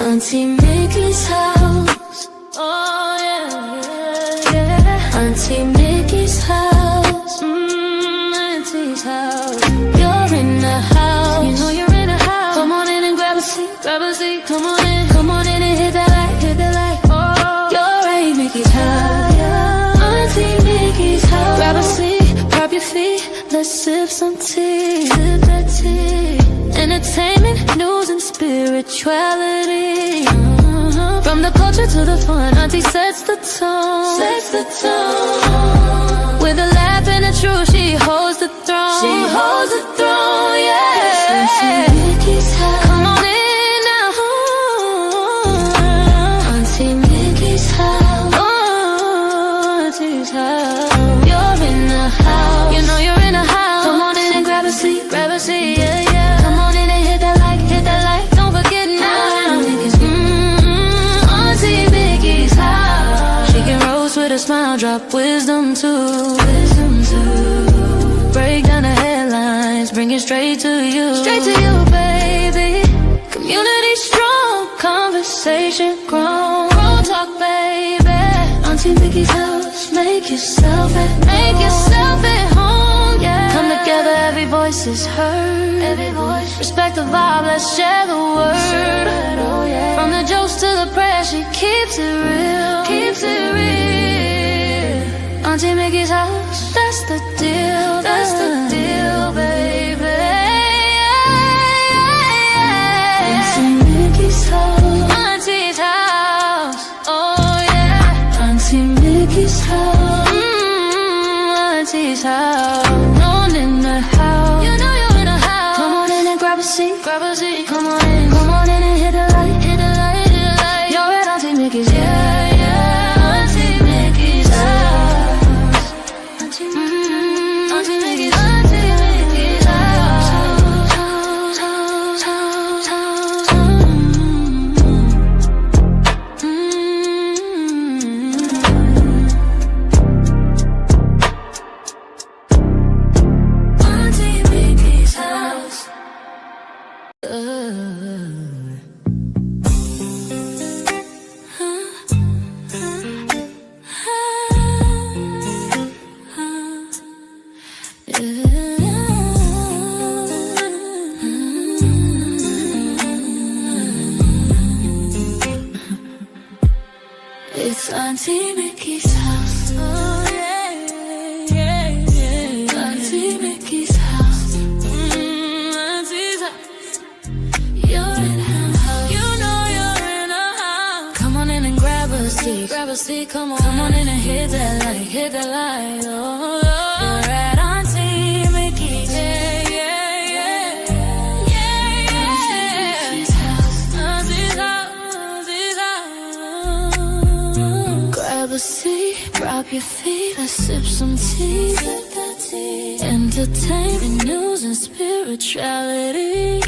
Auntie Mickey's house. Oh yeah, yeah. Auntie Mickey's house. Auntie's house. You're in the house. You know you're in the house. Come on in and grab a seat, grab a seat. Come on in and hit that light, hit that light. Oh, you're Aunt Mickey's house. Auntie Mickey's house. Grab a seat, prop your feet. Let's sip some tea, sip that tea. Entertainment, news, and spirituality. From the culture to the fun, Auntie sets the tone. Sets the tone. With a laugh and a truth, she holds the throne. She holds the throne, yeah. Auntie Mickey's house. Come on in now. Auntie Mickey's house. Oh, Auntie's house. You're in the house. You know you're in the house. Come on in and grab a seat, yeah, yeah. Come on in and hit that like, don't forget now. Auntie Mickey's house. She can roast with a smile, drop wisdom too. Break down the headlines, bring it straight to you. Straight to you, baby. Community strong, conversation grown. Grown talk, baby. Auntie Mickey's house, make yourself at home, yeah. Come together, every voice is heard. Every voice. Respect the vibe, let's share the word. Oh, yeah. From the jokes to the prayers, she keeps it real. Keeps it real. Auntie Mickey's house, that's the deal. That's the deal, baby. Auntie Mickey's house. Auntie's house. Oh yeah. Auntie Mickey's house. Auntie's house. On in the house. You know you're in the house. Come on in and grab a seat. Grab a seat. Come on in and hit the light. Hit the light, hit the light. You're at Auntie Mickey's. Yeah, yeah. Auntie Mickey's house. Auntie Mickey's. Auntie Mickey's house. Auntie Mickey's house. It's Auntie Mickey's house. Oh yeah, yeah, yeah. Auntie Mickey's house. Auntie's house. You're in her house. You know you're in her house. Come on in and grab a seat. Grab a seat, come on in and hit that light. Hit that light. Oh, you're at Auntie Mickey's. Yeah, yeah, yeah. Yeah, yeah. Auntie's house. Auntie's house. Auntie's house. Grab a seat, drop your feet, let's sip some tea. Sip that tea. Entertainment, news, and spirituality.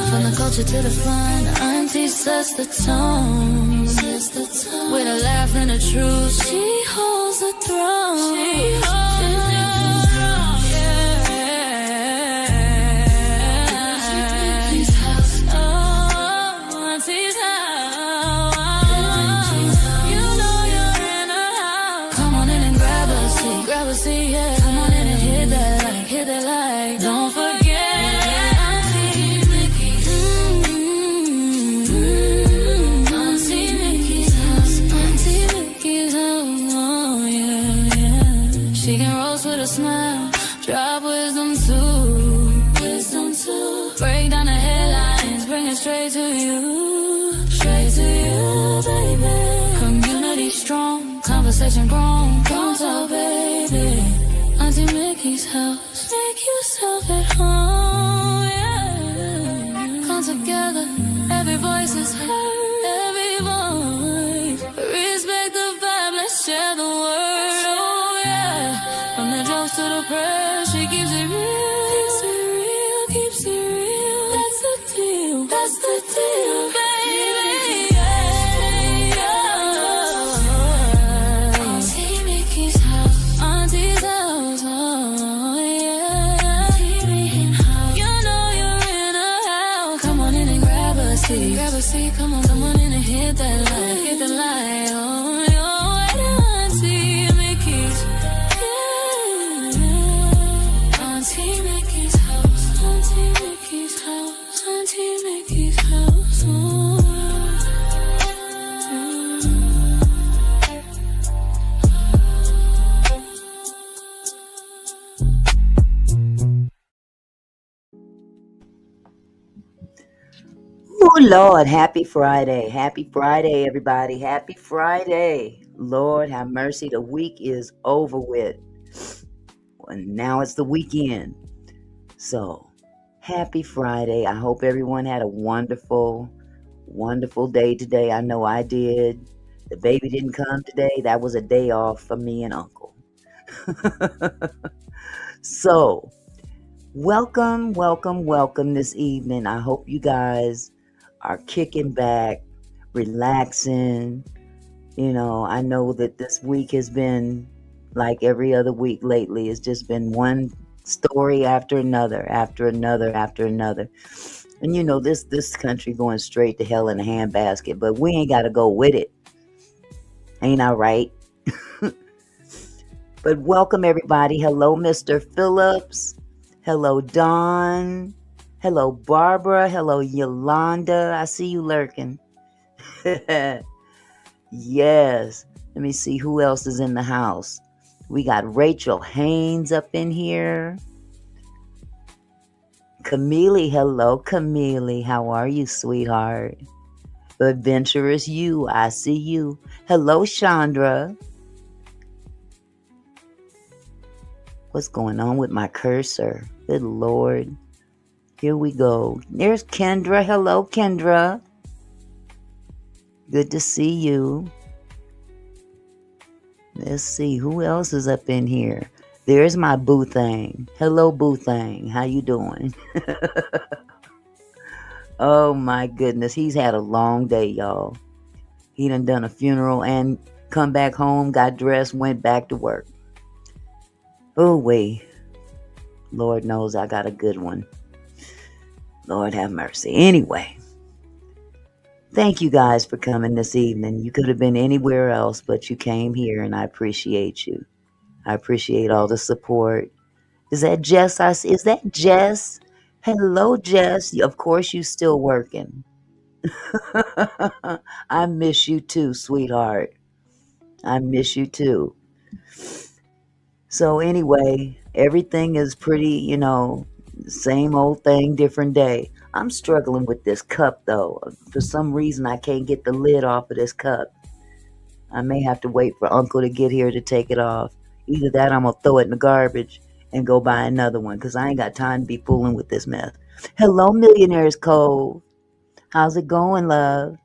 From the culture to the fun, Auntie sets the tone. With a laugh and a truth, she holds the throne. She holds the throne, yeah. Auntie's house. Oh, Auntie's house. You know you're in her house. Come on in and grab a seat, yeah. Come on in and hit that light, don't forget. Auntie Mickey's. Auntie Mickey's house. Auntie Mickey's house. Oh yeah, yeah. She can roast with a smile, drop wisdom too. Wisdom too. Break down the headlines, bring it straight to you. Straight to you, baby. Community strong, conversation grown. Don't talk, baby. Auntie Mickey's house. Make yourself at home, yeah. Come together, every voice is heard. Every voice. Respect the vibe, let's share the word. Oh yeah. From the jokes to the prayers, she keeps it real. Keeps it real, keeps it real. That's the deal. That's the deal, baby. Auntie Mickey's house. Auntie's house. Oh yeah. You know you're in a house. Come on in and grab a seat. Grab a seat, come on. Lord, happy Friday. Happy Friday, everybody. Happy Friday. Lord, have mercy. The week is over with. And now it's the weekend. So, happy Friday. I hope everyone had a wonderful, wonderful day today. I know I did. The baby didn't come today. That was a day off for me and Uncle. So, welcome, welcome, welcome this evening. I hope you guys are kicking back, relaxing. I know that this week has been like every other week lately. It's just been one story after another, after another, after another. And this country going straight to hell in a handbasket, but we ain't got to go with it. Ain't I right? But welcome everybody. Hello, Mr. Phillips. Hello, Dawn. Hello, Barbara. Hello, Yolanda. I see you lurking. Yes. Let me see who else is in the house. We got Rachel Haynes up in here. Camille. Hello, Camille. How are you, sweetheart? Adventurous you. I see you. Hello, Chandra. What's going on with my cursor? Good Lord. Here we go. There's Kendra. Hello, Kendra. Good to see you. Let's see. Who else is up in here? There's my Boo Thang. Hello, Boo Thang. How you doing? Oh, my goodness. He's had a long day, y'all. He done a funeral and come back home, got dressed, went back to work. Oh, wait. Lord knows I got a good one. Lord have mercy. Anyway, thank you guys for coming this evening. You could have been anywhere else, but you came here, and I appreciate you. I appreciate all the support. Is that Jess? Is that Jess? Hello, Jess. Of course, you still working. I miss you too, sweetheart. I miss you too. So anyway, everything is pretty, same old thing, different day. I'm struggling with this cup though. For some reason, I can't get the lid off of this cup. I may have to wait for Uncle to get here to take it off. Either that or I'm going to throw it in the garbage and go buy another one because I ain't got time to be fooling with this mess. Hello, Millionaires Cove. How's it going, love?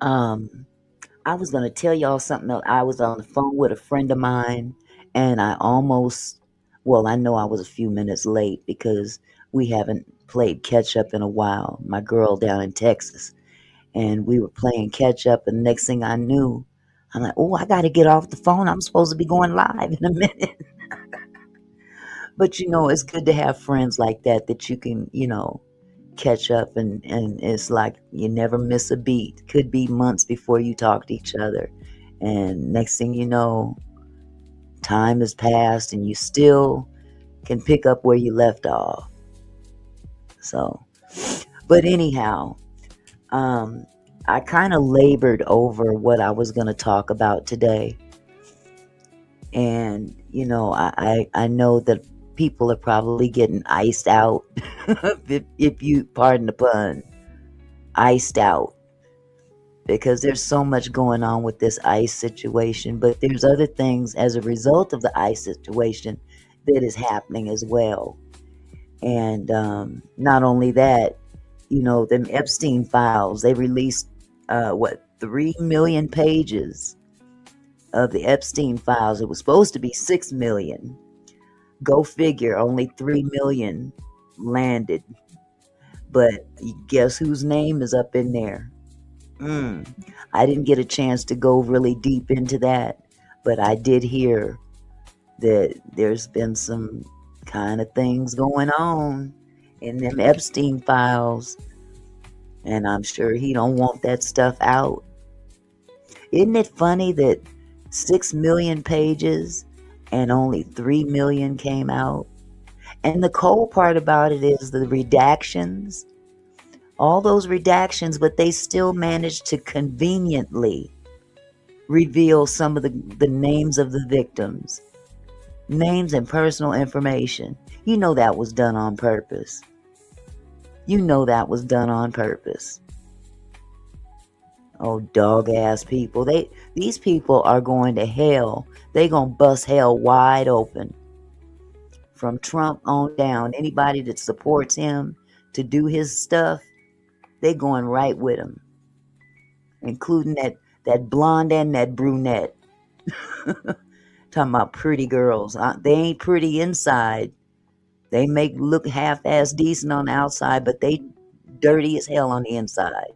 I was going to tell y'all something else. I was on the phone with a friend of mine, and I know I was a few minutes late because we haven't played catch up in a while. My girl down in Texas, and we were playing catch up, and the next thing I knew, I'm like, oh, I got to get off the phone. I'm supposed to be going live in a minute. But, it's good to have friends like that you can, catch up and it's like you never miss a beat. Could be months before you talk to each other. And next thing you know, time has passed and you still can pick up where you left off. So, but anyhow, I kind of labored over what I was going to talk about today. And, I know that people are probably getting iced out, if you pardon the pun, iced out, because there's so much going on with this ICE situation, but there's other things as a result of the ICE situation that is happening as well. And not only that, them Epstein files, they released 3 million pages of the Epstein files. It was supposed to be 6 million. Go figure, only 3 million landed. But guess whose name is up in there? I didn't get a chance to go really deep into that, but I did hear that there's been some kind of things going on in them Epstein files, and I'm sure he don't want that stuff out. Isn't it funny that 6 million pages and only 3 million came out? And the cold part about it is the redactions. All those redactions, but they still managed to conveniently reveal some of the names of the victims. Names and personal information. That was done on purpose. You know that was done on purpose. Oh, dog ass people. These people are going to hell. They gonna bust hell wide open. From Trump on down, anybody that supports him to do his stuff, they going right with him, including that blonde and that brunette. Talking about pretty girls. They ain't pretty inside. They make look half-ass decent on the outside, but they dirty as hell on the inside.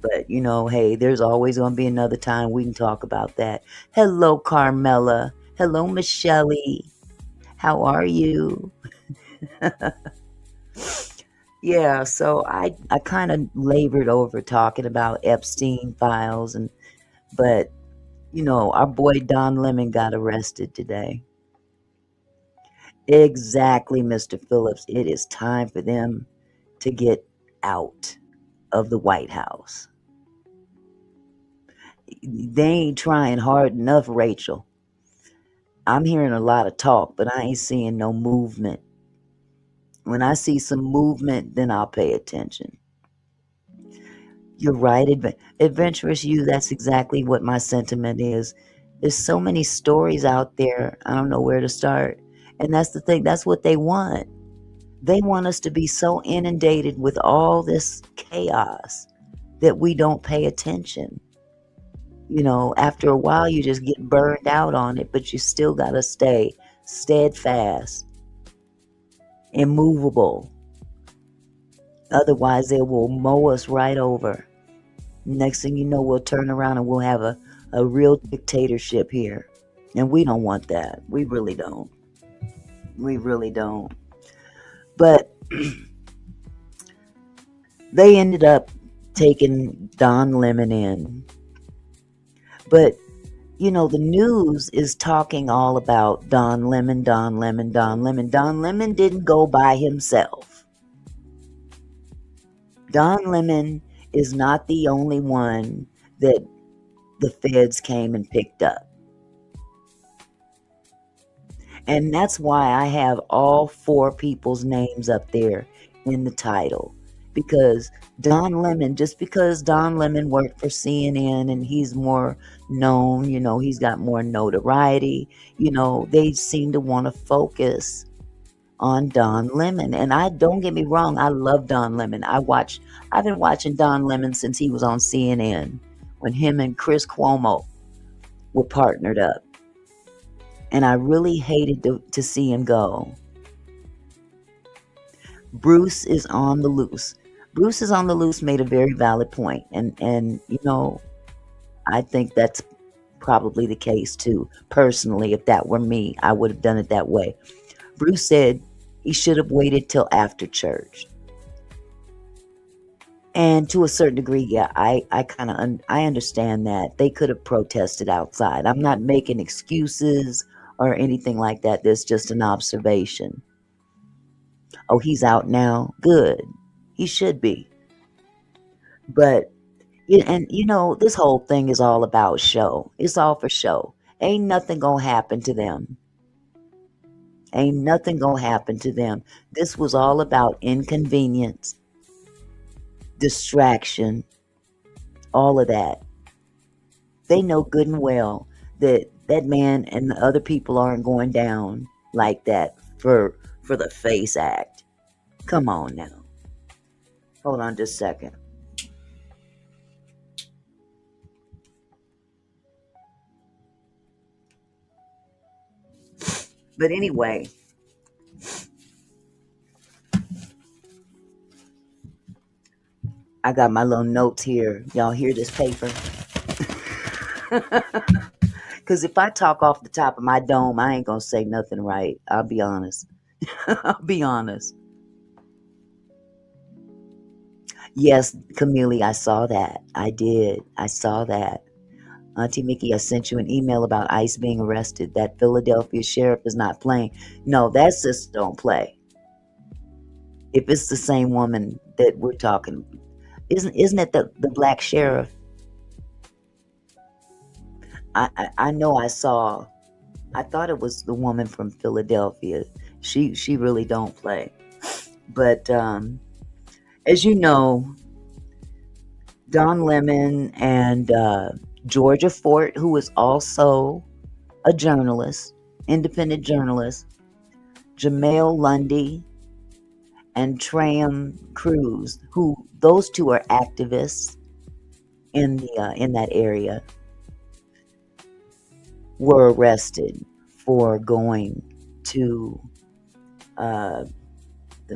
But, hey, there's always going to be another time we can talk about that. Hello, Carmela. Hello, Michelle. How are you? Yeah, so I kind of labored over talking about Epstein files, but our boy Don Lemon got arrested today. Exactly, Mr. Phillips. It is time for them to get out of the White House. They ain't trying hard enough, Rachel. I'm hearing a lot of talk, but I ain't seeing no movement. When I see some movement, then I'll pay attention. You're right, adventurous you. That's exactly what my sentiment is. There's so many stories out there. I don't know where to start. And that's the thing. That's what they want. They want us to be so inundated with all this chaos that we don't pay attention. After a while, you just get burned out on it, but you still got to stay steadfast, immovable. Otherwise, they will mow us right over. Next thing you know, we'll turn around and we'll have a real dictatorship here. And we don't want that. We really don't. We really don't. But they ended up taking Don Lemon in. But, the news is talking all about Don Lemon, Don Lemon, Don Lemon. Don Lemon didn't go by himself. Don Lemon is not the only one that the feds came and picked up. And that's why I have all 4 people's names up there in the title. Because Don Lemon, just because Don Lemon worked for CNN and he's more known, he's got more notoriety, they seem to want to focus on Don Lemon. And don't get me wrong, I love Don Lemon. I've been watching Don Lemon since he was on CNN, when him and Chris Cuomo were partnered up. And I really hated to see him go. Bruce is on the loose. Bruce is on the loose made a very valid point. And I think that's probably the case too. Personally, if that were me, I would have done it that way. Bruce said he should have waited till after church. And to a certain degree, yeah, I understand that. They could have protested outside. I'm not making excuses or anything like that. There's just an observation. Oh, he's out now. Good. He should be. But, this whole thing is all about show. It's all for show. Ain't nothing gonna happen to them. Ain't nothing gonna happen to them. This was all about inconvenience, distraction, all of that. They know good and well that man and the other people aren't going down like that for the FACE Act. Come on now. Hold on just a second. But anyway, I got my little notes here. Y'all hear this paper? Because if I talk off the top of my dome, I ain't going to say nothing right. I'll be honest. I'll be honest. Yes, Camille, I saw that. I did. I saw that. Auntie Mickey, I sent you an email about ICE being arrested. That Philadelphia sheriff is not playing. No, that sister don't play. If it's the same woman that we're talking, isn't it the black sheriff? I know I thought it was the woman from Philadelphia. She really don't play. But as you know, Don Lemon and Georgia Fort, who is also a journalist, independent journalist, Jamael Lundy, and Trahern Crews, who those two are activists in that area, were arrested for going to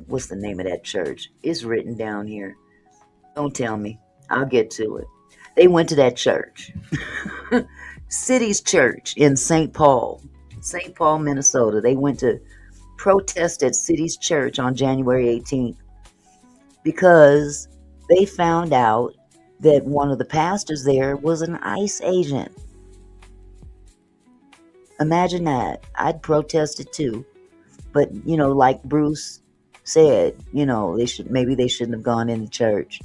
what's the name of that church? It's written down here. Don't tell me. I'll get to it. They went to that church, City's Church in St. Paul, Minnesota. They went to protest at City's Church on January 18th because they found out that one of the pastors there was an ICE agent. Imagine that. I'd protested too. But, like Bruce said, maybe they shouldn't have gone into church.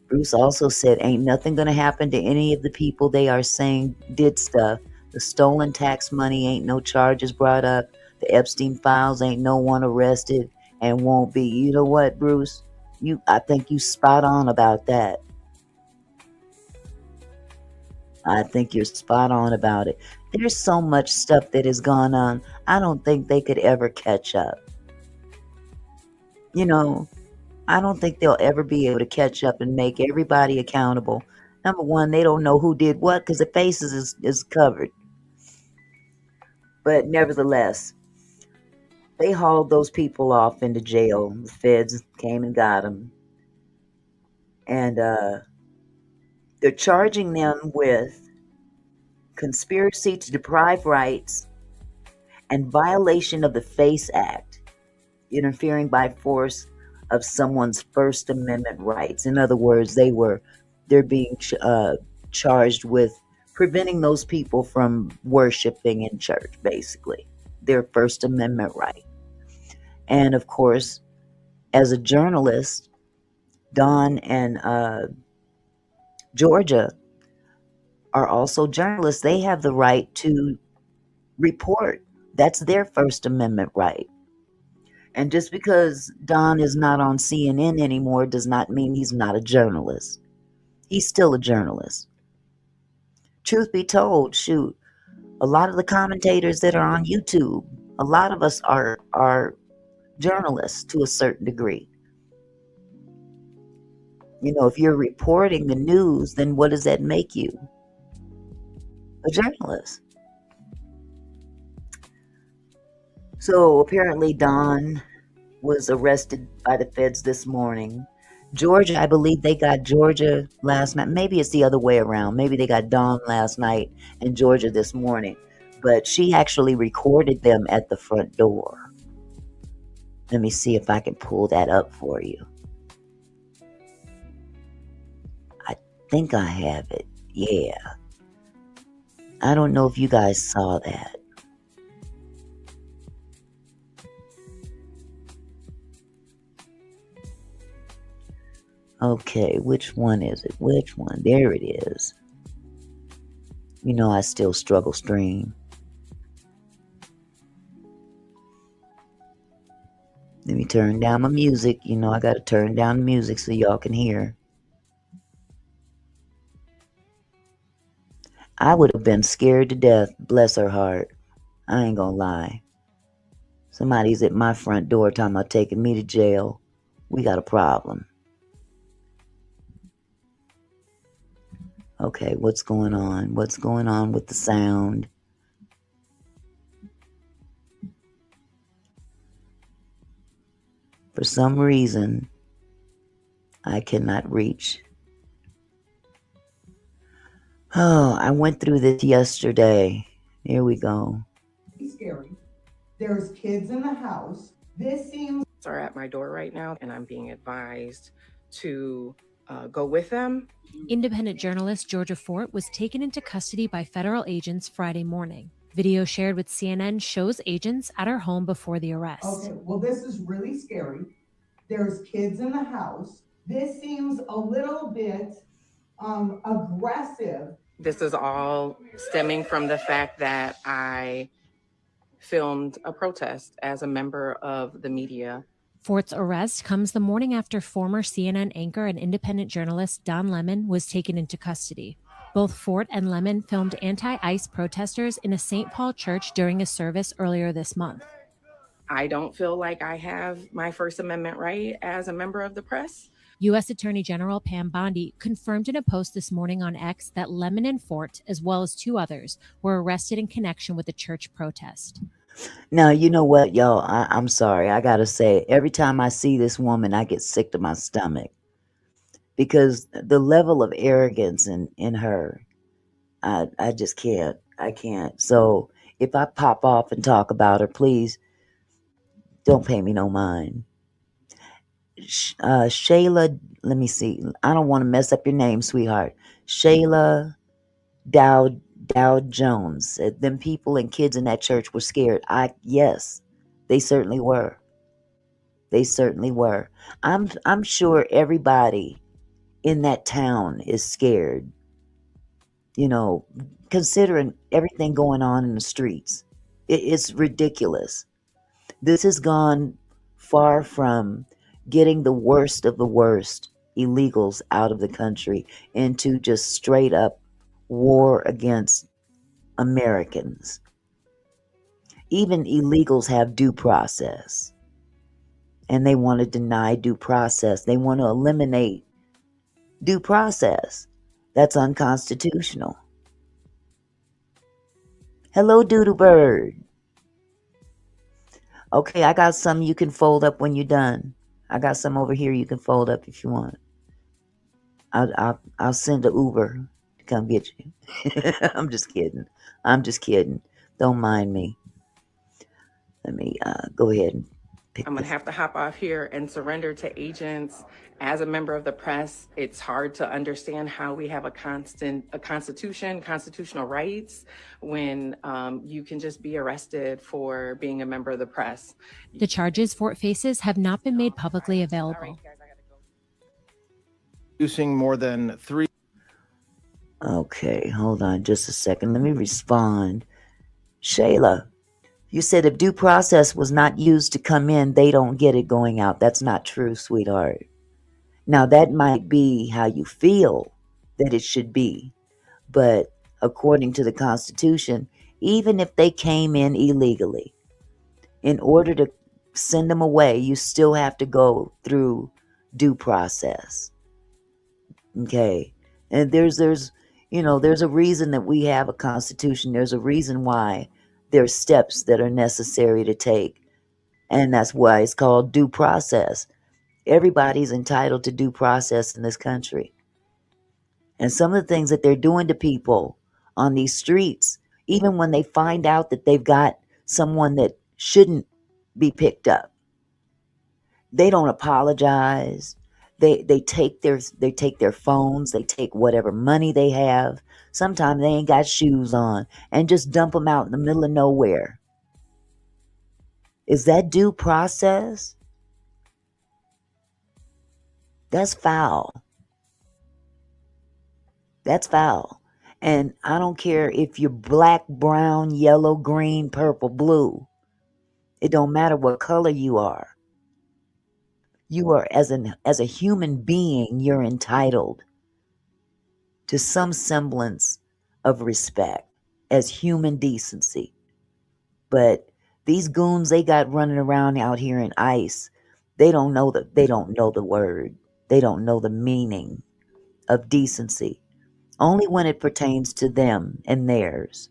Bruce also said, ain't nothing going to happen to any of the people they are saying did stuff. The stolen tax money ain't no charges brought up. The Epstein files ain't no one arrested and won't be. You know what, Bruce? I think you spot on about that. I think you're spot on about it. There's so much stuff that has gone on. I don't think they could ever catch up. I don't think they'll ever be able to catch up and make everybody accountable. Number one, they don't know who did what because the faces is covered. But nevertheless, they hauled those people off into jail. The feds came and got them. And they're charging them with conspiracy to deprive rights and violation of the FACE Act, interfering by force of someone's First Amendment rights. In other words, they're being charged with preventing those people from worshiping in church, basically, their First Amendment right. And of course, as a journalist, Don and Georgia are also journalists. They have the right to report. That's their First Amendment right. And just because Don is not on CNN anymore does not mean he's not a journalist. He's still a journalist. Truth be told, shoot, a lot of the commentators that are on YouTube, a lot of us are journalists to a certain degree. If you're reporting the news, then what does that make you? A journalist. So apparently Don was arrested by the feds this morning. Georgia, I believe they got Georgia last night. Maybe it's the other way around. Maybe they got Don last night and Georgia this morning. But she actually recorded them at the front door. Let me see if I can pull that up for you. I think I have it. Yeah. I don't know if you guys saw that. Okay, which one is it? Which one? There it is. I still struggle stream. Let me turn down my music. I got to turn down the music so y'all can hear. I would have been scared to death, bless her heart. I ain't gonna lie. Somebody's at my front door talking about taking me to jail. We got a problem. Okay, what's going on? What's going on with the sound? For some reason, I cannot reach. Oh, I went through this yesterday. Here we go. Scary. There's kids in the house. This seems are at my door right now, and I'm being advised to go with them. Independent journalist Georgia Fort was taken into custody by federal agents Friday morning. Video shared with CNN shows agents at her home before the arrest. okay. Well, this is really scary. There's kids in the house. This seems a little bit aggressive. This is all stemming from the fact that I filmed a protest as a member of the media Fort's arrest comes the morning after former CNN anchor and independent journalist Don Lemon was taken into custody. Both Fort and Lemon filmed anti-ICE protesters in a St. Paul church during a service earlier this month. I don't feel like I have my First Amendment right as a member of the press. U.S. Attorney General Pam Bondi confirmed in a post this morning on X that Lemon and Fort, as well as 2 others, were arrested in connection with the church protest. Now, you know what, y'all? I'm sorry. I got to say, every time I see this woman, I get sick to my stomach. Because the level of arrogance in her, I just can't. I can't. So if I pop off and talk about her, please don't pay me no mind. Shayla, let me see. I don't want to mess up your name, sweetheart. Shayla Dow Jones. Them people and kids in that church were scared. Yes, they certainly were. They certainly were. I'm sure everybody in that town is scared. You know, considering everything going on in the streets. It's ridiculous. This has gone far from getting the worst of the worst illegals out of the country into just straight up war against Americans. Even illegals have due process, and they want to deny due process. They want to eliminate due process. That's unconstitutional. Hello, Doodle Bird. Okay, I got some you can fold up when you're done. I got some over here you can fold up if you want. I'll send an Uber to come get you. I'm just kidding. Don't mind me. Let me go ahead and pick I'm going this. to have to hop off here and surrender to agents. As a member of the press, it's hard to understand how we have a constitution, constitutional rights, when you can just be arrested for being a member of the press. The charges Fort faces have not been made publicly available. All right, guys, I gotta go. Producing more than 3. Okay, hold on just a second. Let me respond. Shayla, you said if due process was not used to come in, they don't get it going out. That's not true, sweetheart. Now, that might be how you feel that it should be. But according to the Constitution, even if they came in illegally, in order to send them away, you still have to go through due process. Okay? And there's a reason that we have a Constitution. There's a reason why there's steps that are necessary to take. And that's why it's called due process. Everybody's entitled to due process in this country. And some of the things that they're doing to people on these streets, even when they find out that they've got someone that shouldn't be picked up, they don't apologize. They take their phones, they take whatever money they have. Sometimes they ain't got shoes on and just dump them out in the middle of nowhere. Is that due process? That's foul. That's foul. And I don't care if you're black, brown, yellow, green, purple, blue. It don't matter what color you are. You are, as a human being, you're entitled to some semblance of respect as human decency. But these goons they got running around out here in ICE, they don't know the word. They don't know the meaning of decency. Only when it pertains to them and theirs.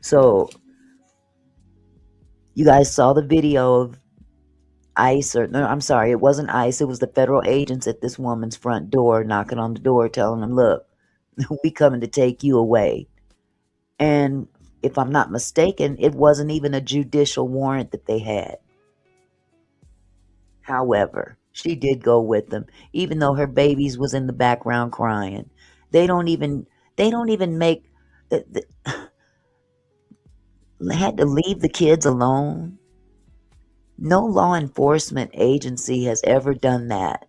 So, you guys saw the video of ICE, it wasn't ICE, it was the federal agents at this woman's front door, knocking on the door, telling them, look, we coming to take you away. And if I'm not mistaken, it wasn't even a judicial warrant that they had. However, she did go with them, even though her babies was in the background crying. They don't even make had to leave the kids alone. No law enforcement agency has ever done that.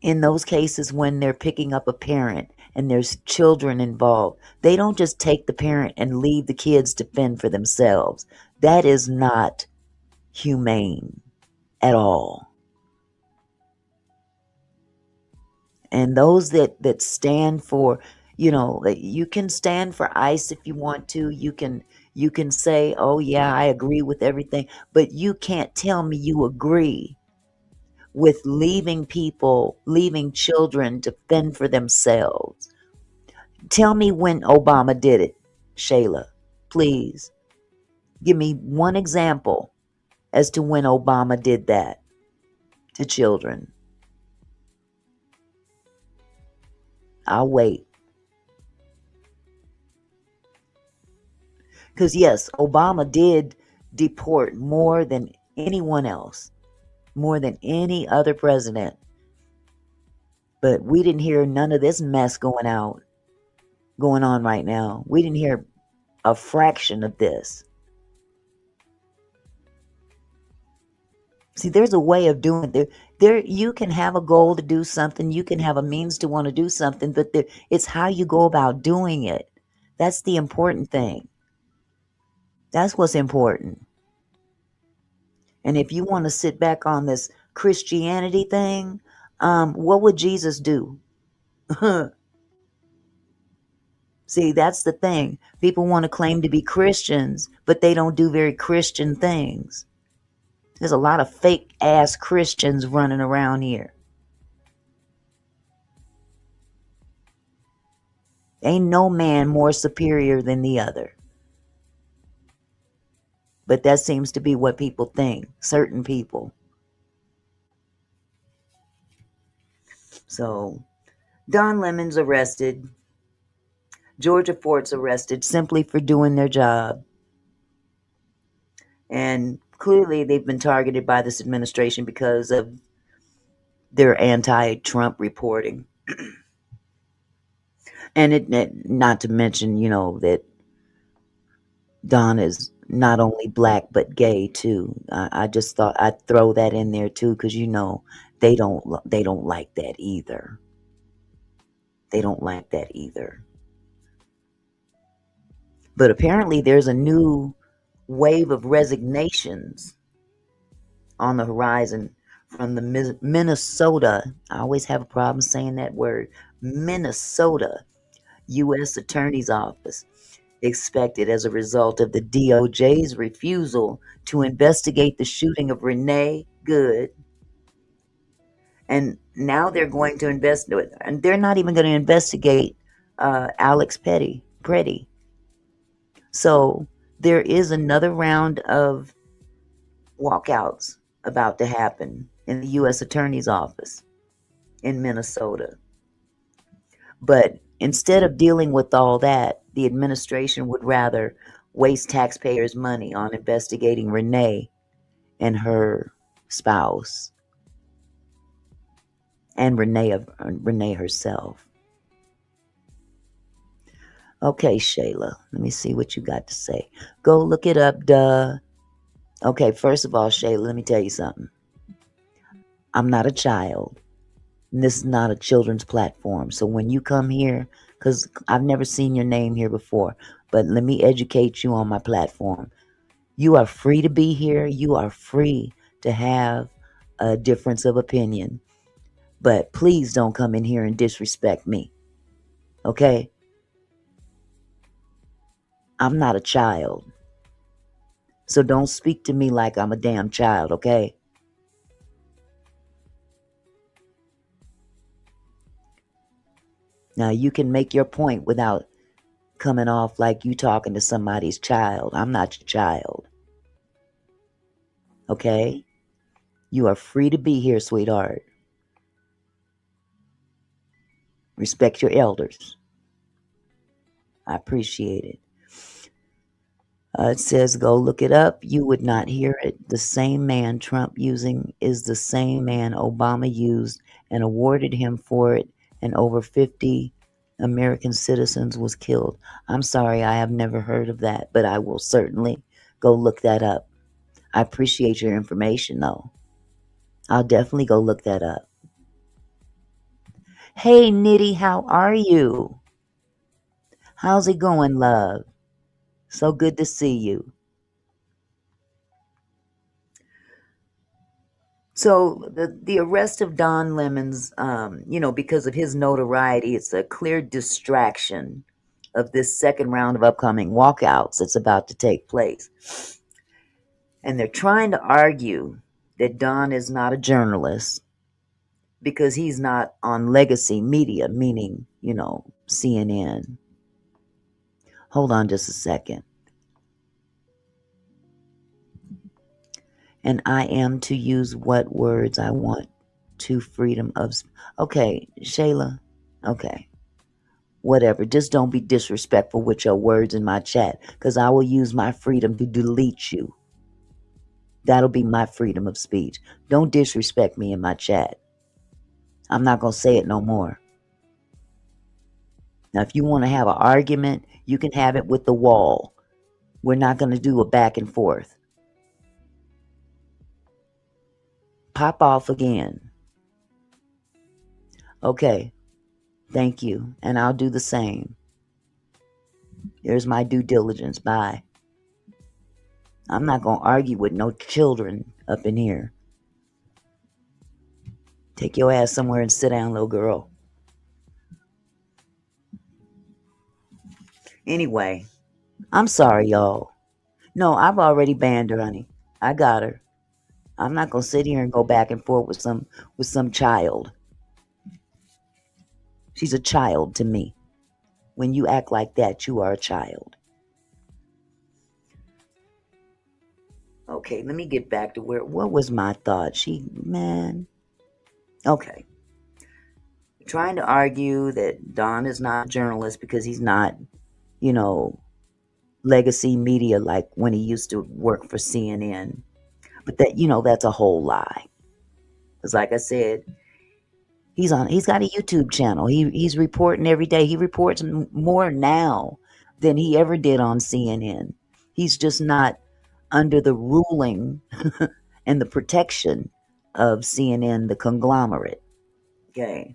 In those cases when they're picking up a parent and there's children involved, they don't just take the parent and leave the kids to fend for themselves. That is not humane at all. And those that stand for, you can stand for ICE if you want to. You can say, "Oh yeah, I agree with everything," but you can't tell me you agree with leaving children to fend for themselves. Tell me when Obama did it, Shayla. Please give me one example as to when Obama did that to children. I'll wait. Because, yes, Obama did deport more than anyone else, more than any other president. But we didn't hear none of this mess going on right now. We didn't hear a fraction of this. See, there's a way of doing it. There, you can have a goal to do something. You can have a means to want to do something, but it's how you go about doing it. That's the important thing. That's what's important. And if you want to sit back on this Christianity thing, what would Jesus do? See, that's the thing. People want to claim to be Christians, but they don't do very Christian things. There's a lot of fake ass Christians running around here. Ain't no man more superior than the other. But that seems to be what people think, certain people. So, Don Lemon's arrested. Georgia Fort's arrested simply for doing their job. And clearly they've been targeted by this administration because of their anti-Trump reporting. And not to mention, that Don is not only black but gay too. I just thought I'd throw that in there too, because they don't like that either. They don't like that either. But apparently there's a new wave of resignations on the horizon from the Minnesota. I always have a problem saying that word. Minnesota U.S. Attorney's Office, expected as a result of the DOJ's refusal to investigate the shooting of Renee Good. And now they're going to investigate, and they're not even going to investigate Alex Petty. So there is another round of walkouts about to happen in the U.S. Attorney's Office in Minnesota. But instead of dealing with all that, the administration would rather waste taxpayers' money on investigating Renee and her spouse and Renee herself. Okay, Shayla, let me see what you got to say. Go look it up, duh. Okay, first of all, Shayla, let me tell you something. I'm not a child. And this is not a children's platform. So when you come here, because I've never seen your name here before, but let me educate you on my platform. You are free to be here. You are free to have a difference of opinion. But please don't come in here and disrespect me. Okay? I'm not a child. So don't speak to me like I'm a damn child, okay? Now, you can make your point without coming off like you talking to somebody's child. I'm not your child. Okay? You are free to be here, sweetheart. Respect your elders. I appreciate it. It says, go look it up. You would not hear it. The same man Trump using is the same man Obama used and awarded him for it, and over 50 American citizens was killed. I'm sorry, I have never heard of that, but I will certainly go look that up. I appreciate your information, though. I'll definitely go look that up. Hey, Nitty, how are you? How's it going, love? So good to see you. So the arrest of Don Lemons, because of his notoriety, it's a clear distraction of this second round of upcoming walkouts that's about to take place. And they're trying to argue that Don is not a journalist because he's not on legacy media, meaning, CNN. Hold on just a second. And I am to use what words I want to freedom of. Okay, Shayla. Okay. Whatever. Just don't be disrespectful with your words in my chat, because I will use my freedom to delete you. That'll be my freedom of speech. Don't disrespect me in my chat. I'm not going to say it no more. Now, if you want to have an argument, you can have it with the wall. We're not going to do a back and forth. Pop off again. Okay. Thank you. And I'll do the same. Here's my due diligence. Bye. I'm not going to argue with no children up in here. Take your ass somewhere and sit down, little girl. Anyway, I'm sorry, y'all. No, I've already banned her, honey. I got her. I'm not going to sit here and go back and forth with some child. She's a child to me. When you act like that, you are a child. Okay, let me get back to what was my thought? Okay. Trying to argue that Don is not a journalist because he's not, legacy media like when he used to work for CNN. But that's a whole lie. Because like I said, he's got a YouTube channel. He's reporting every day. He reports more now than he ever did on CNN. He's just not under the ruling and the protection of CNN, the conglomerate. Okay.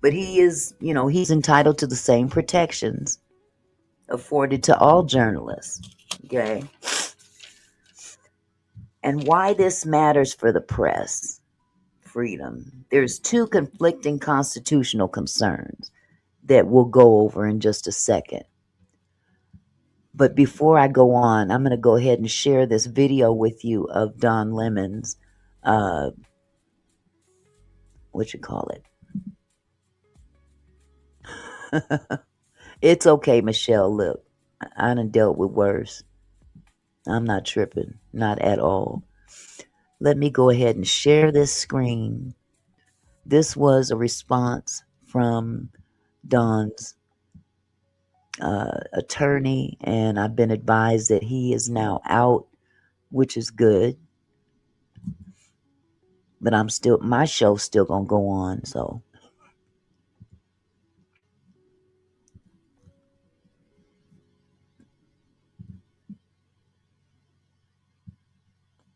But he is, he's entitled to the same protections afforded to all journalists. Okay. And why this matters for the press freedom. There's two conflicting constitutional concerns that we'll go over in just a second. But before I go on, I'm going to go ahead and share this video with you of Don Lemon's, It's okay, Michelle. Look, I done dealt with worse. I'm not tripping. Not at all. Let me go ahead and share this screen. This was a response from Don's attorney, and I've been advised that he is now out, which is good. But my show's still gonna go on, so.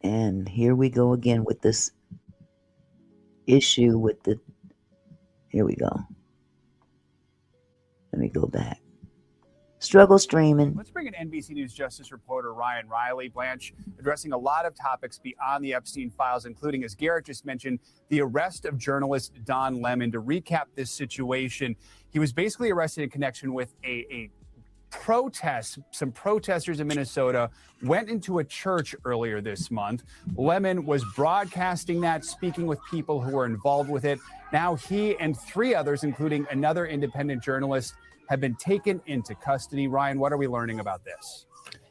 And here we go again with this issue with here we go. Let me go back. Struggle streaming. Let's bring in NBC News Justice reporter Ryan Riley. Blanche, addressing a lot of topics beyond the Epstein files, including, as Garrett just mentioned, the arrest of journalist Don Lemon. To recap this situation, he was basically arrested in connection with a protest. Some protesters in Minnesota went into a church earlier this month. Lemon was broadcasting that, speaking with people who were involved with it. Now he and three others, including another independent journalist, have been taken into custody. Ryan, what are we learning about this?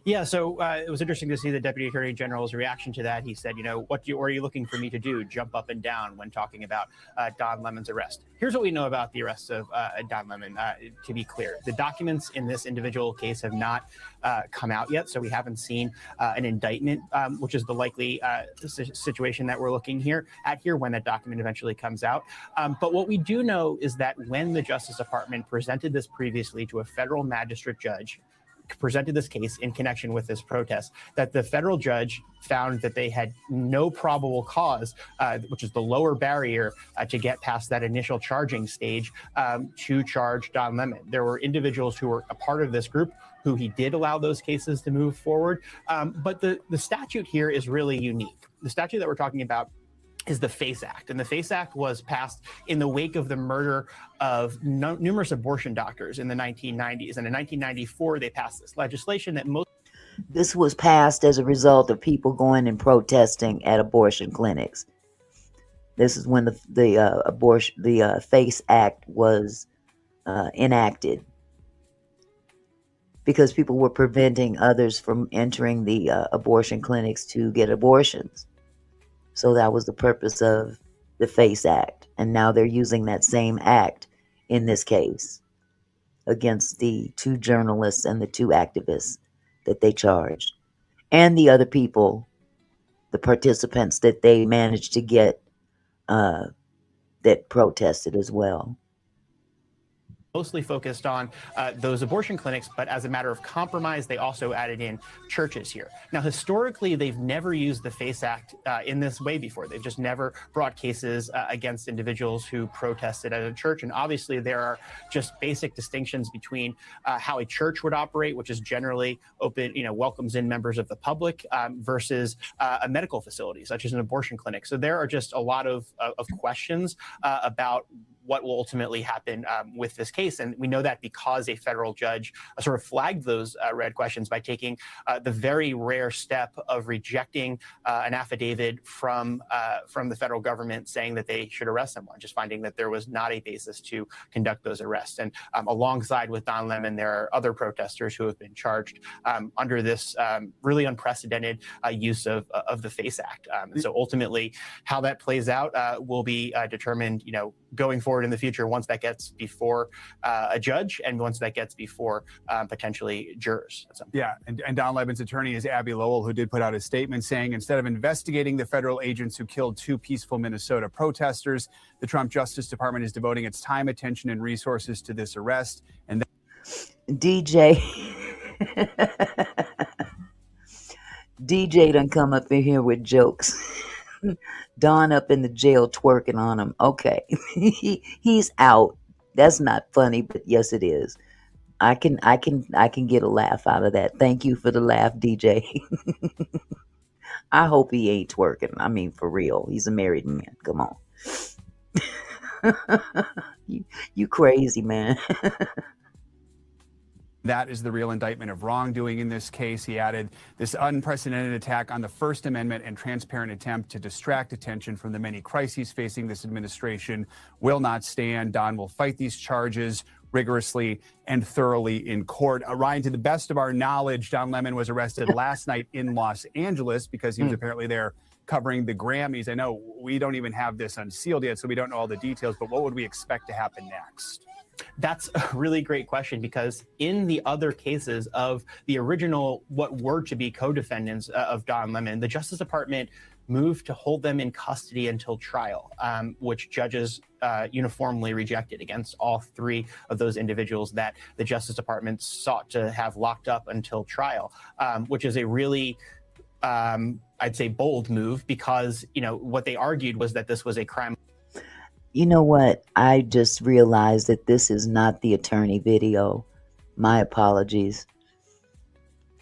Yeah, so it was interesting to see the Deputy Attorney General's reaction to that. He said, what are you looking for me to do? Jump up and down when talking about Don Lemon's arrest. Here's what we know about the arrest of Don Lemon, to be clear. The documents in this individual case have not come out yet, so we haven't seen an indictment, which is the likely situation that we're looking at here when that document eventually comes out. But what we do know is that when the Justice Department presented this previously to a federal magistrate judge, presented this case in connection with this protest, that the federal judge found that they had no probable cause, which is the lower barrier to get past that initial charging stage, to charge Don Lemon. There were individuals who were a part of this group who he did allow those cases to move forward. But the statute here is really unique. The statute that we're talking about is the FACE Act. And the FACE Act was passed in the wake of the murder of numerous abortion doctors in the 1990s. And in 1994, they passed this legislation that most... This was passed as a result of people going and protesting at abortion clinics. This is when the FACE Act was enacted, because people were preventing others from entering the abortion clinics to get abortions. So that was the purpose of the FACE Act. And now they're using that same act in this case against the 2 journalists and the 2 activists that they charged, and the other people, the participants that they managed to get that protested as well. Mostly focused on those abortion clinics, but as a matter of compromise, they also added in churches here. Now, historically, they've never used the FACE Act in this way before. They've just never brought cases against individuals who protested at a church. And obviously, there are just basic distinctions between how a church would operate, which is generally open, welcomes in members of the public, versus a medical facility, such as an abortion clinic. So there are just a lot of questions about what will ultimately happen with this case. And we know that because a federal judge sort of flagged those red questions by taking the very rare step of rejecting an affidavit from the federal government saying that they should arrest someone, just finding that there was not a basis to conduct those arrests. And alongside with Don Lemon, there are other protesters who have been charged under this really unprecedented use of the FACE Act. And so ultimately, how that plays out will be determined, going forward in the future, once that gets before a judge and once that gets before potentially jurors. Yeah, and Don Lemon's attorney is Abby Lowell, who did put out a statement saying, instead of investigating the federal agents who killed 2 peaceful Minnesota protesters, the Trump Justice Department is devoting its time, attention, and resources to this arrest. And DJ done come up in here with jokes. Don up in the jail twerking on him. Okay. He's out. That's not funny, but yes it is. I can get a laugh out of that. Thank you for the laugh, DJ. I hope he ain't twerking. I mean, for real. He's a married man. Come on. You crazy, man. that is the real indictment of wrongdoing in this case. He added, this unprecedented attack on the First Amendment and transparent attempt to distract attention from the many crises facing this administration will not stand. Don will fight these charges rigorously and thoroughly in court. Ryan, to the best of our knowledge, Don Lemon was arrested last night in Los Angeles because he was apparently there covering the Grammys. I know we don't even have this unsealed yet, so we don't know all the details, but what would we expect to happen next? That's a really great question, because in the other cases of the original, what were to be co-defendants of Don Lemon, the Justice Department moved to hold them in custody until trial, which judges uniformly rejected against all three of those individuals that the Justice Department sought to have locked up until trial, which is a really, I'd say, bold move, because, you know, what they argued was that this was a crime. You know what? I just realized that this is not the attorney video. My apologies.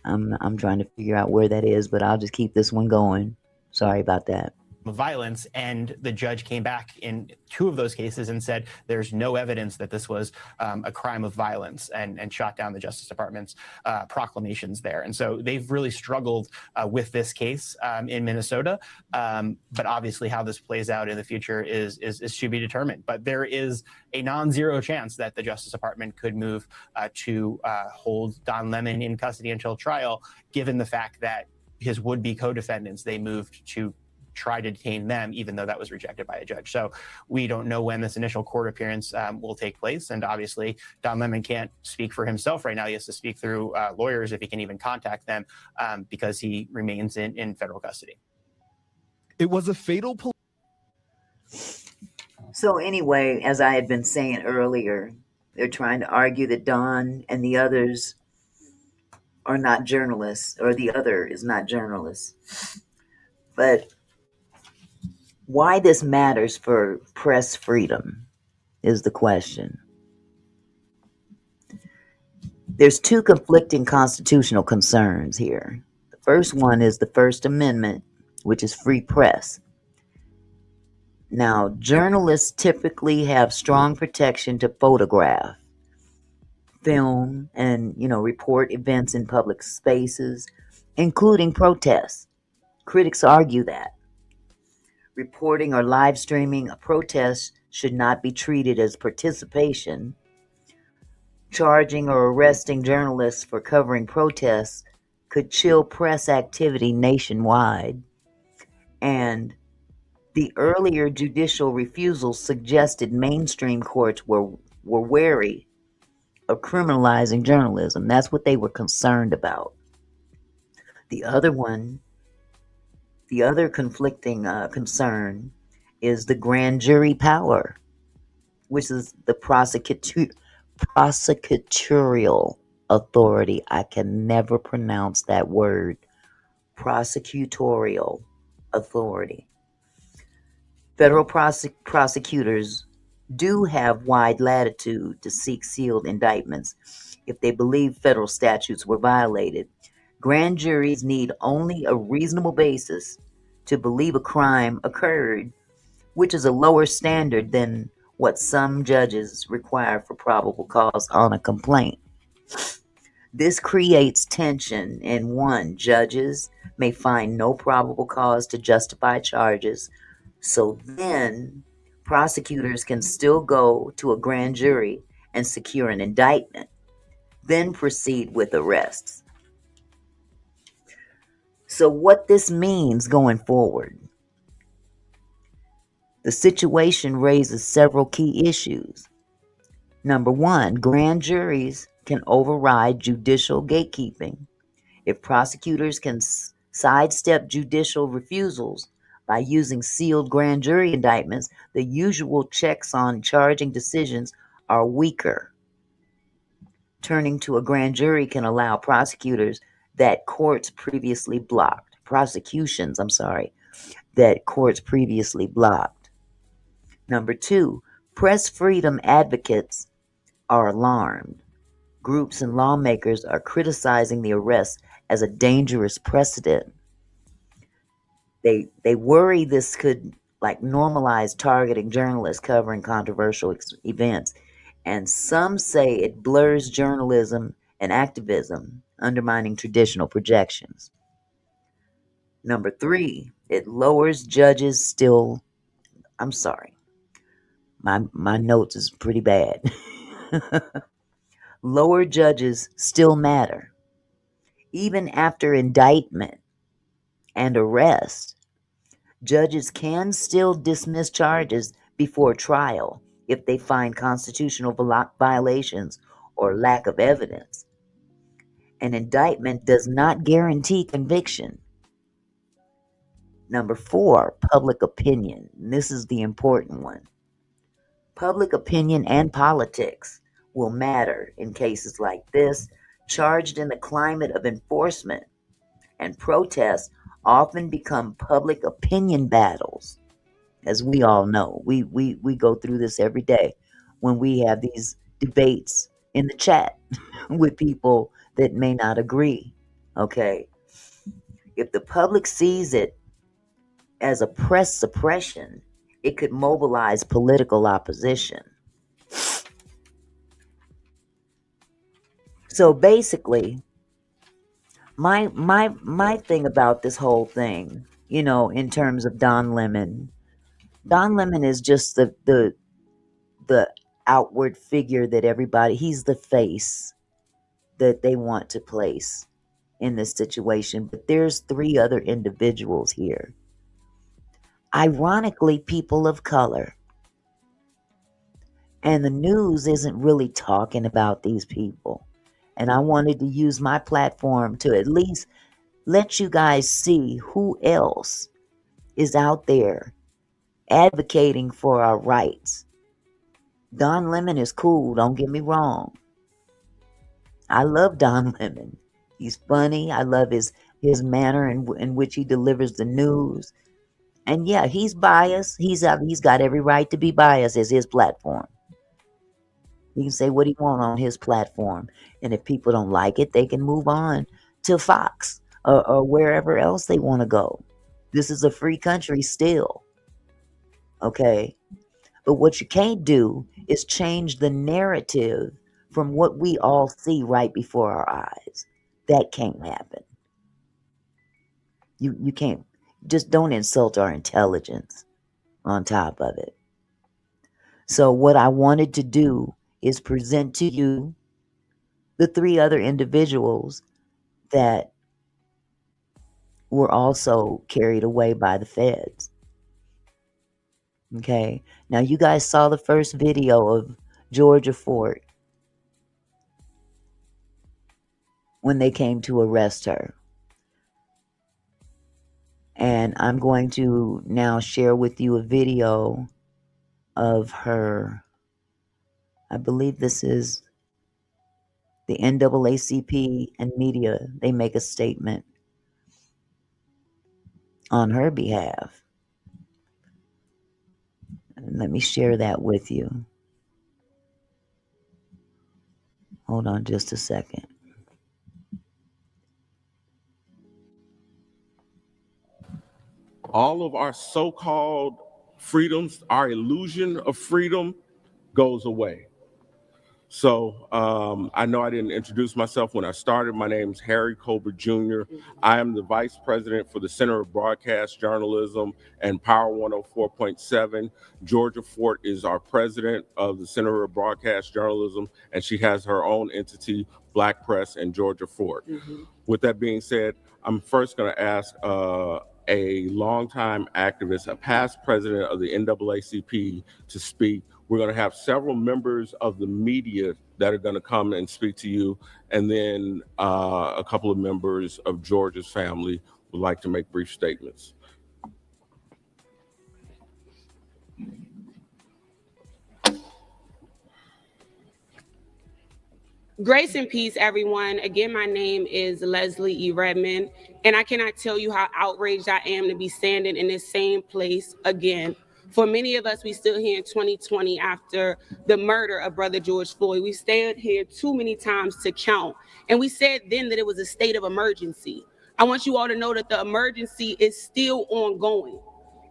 I'm trying to figure out where that is, but I'll just keep this one going. Sorry about that. Violence, and the judge came back in two of those cases and said there's no evidence that this was a crime of violence, and shot down the Justice Department's proclamations there. And so they've really struggled with this case in Minnesota, but obviously how this plays out in the future is to be determined. But there is a non-zero chance that the Justice Department could move to hold Don Lemon in custody until trial, given the fact that his would-be co-defendants, they moved to try to detain them, even though that was rejected by a judge. So we don't know when this initial court appearance will take place. And obviously, Don Lemon can't speak for himself right now. He has to speak through lawyers, if he can even contact them, because he remains in federal custody. It was a fatal. So anyway, as I had been saying earlier, they're trying to argue that Don and the others are not journalists, or the other is not journalists. But why this matters for press freedom is the question. There's two conflicting constitutional concerns here. The first one is the First Amendment, which is free press. Now, journalists typically have strong protection to photograph, film, and report events in public spaces, including protests. Critics argue that reporting or live streaming a protest should not be treated as participation. Charging or arresting journalists for covering protests could chill press activity nationwide. And the earlier judicial refusals suggested mainstream courts were wary of criminalizing journalism. That's what they were concerned about. The other conflicting concern is the grand jury power, which is the prosecutorial authority. I can never pronounce that word. Prosecutorial authority. Federal prosecutors do have wide latitude to seek sealed indictments if they believe federal statutes were violated. Grand juries need only a reasonable basis to believe a crime occurred, which is a lower standard than what some judges require for probable cause on a complaint. This creates tension, and one, judges may find no probable cause to justify charges, so then prosecutors can still go to a grand jury and secure an indictment, then proceed with arrests. So what this means going forward, the situation raises several key issues. Number one, grand juries can override judicial gatekeeping. If prosecutors can sidestep judicial refusals by using sealed grand jury indictments, the usual checks on charging decisions are weaker. Turning to a grand jury can allow prosecutions that courts previously blocked. Number two, press freedom advocates are alarmed. Groups and lawmakers are criticizing the arrest as a dangerous precedent. They worry this could normalize targeting journalists covering controversial events, and some say it blurs journalism and activism, undermining traditional projections. Number three, it lowers judges still. I'm sorry, my notes is pretty bad. Lower judges still matter. Even after indictment and arrest, judges can still dismiss charges before trial if they find constitutional violations or lack of evidence. An indictment does not guarantee conviction. Number four, public opinion. This is the important one. Public opinion and politics will matter in cases like this, charged in the climate of enforcement and protest often become public opinion battles. As we all know, we go through this every day when we have these debates in the chat with people that may not agree. Okay. If the public sees it as a press suppression, it could mobilize political opposition. So basically, my thing about this whole thing, in terms of Don Lemon is just the outward figure that he's the face that they want to place in this situation. But there's three other individuals here. Ironically, people of color. And the news isn't really talking about these people. And I wanted to use my platform to at least let you guys see who else is out there advocating for our rights. Don Lemon is cool, don't get me wrong. I love Don Lemon. He's funny. I love his manner in which he delivers the news. And yeah, he's biased. He's got every right to be biased. It's his platform. He can say what he wants on his platform, and if people don't like it, they can move on to Fox or wherever else they want to go. This is a free country still, okay? But what you can't do is change the narrative from what we all see right before our eyes. That can't happen. You can't. Just don't insult our intelligence on top of it. So what I wanted to do is present to you the 3 other individuals that were also carried away by the feds. Okay. Now you guys saw the first video of Georgia Fort when they came to arrest her. And I'm going to now share with you a video of her. I believe this is the NAACP and media. They make a statement on her behalf. And let me share that with you. Hold on just a second. All of our so-called freedoms, our illusion of freedom goes away. So I know I didn't introduce myself when I started. My name is Harry Colbert Jr. I am the Vice President for the Center of Broadcast Journalism and Power 104.7. Georgia Fort is our president of the Center of Broadcast Journalism, and she has her own entity, Black Press and Georgia Fort. With that being said, I'm first going to ask a longtime activist, a past president of the NAACP, to speak. We're going to have several members of the media that are going to come and speak to you, and then a couple of members of Georgia's family would like to make brief statements. Grace and peace, everyone. Again, my name is Leslie E. Redmond, and I cannot tell you how outraged I am to be standing in this same place again. For many of us, we still here in 2020 after the murder of Brother George Floyd. We stayed here too many times to count, and we said then that it was a state of emergency. I want you all to know that the emergency is still ongoing.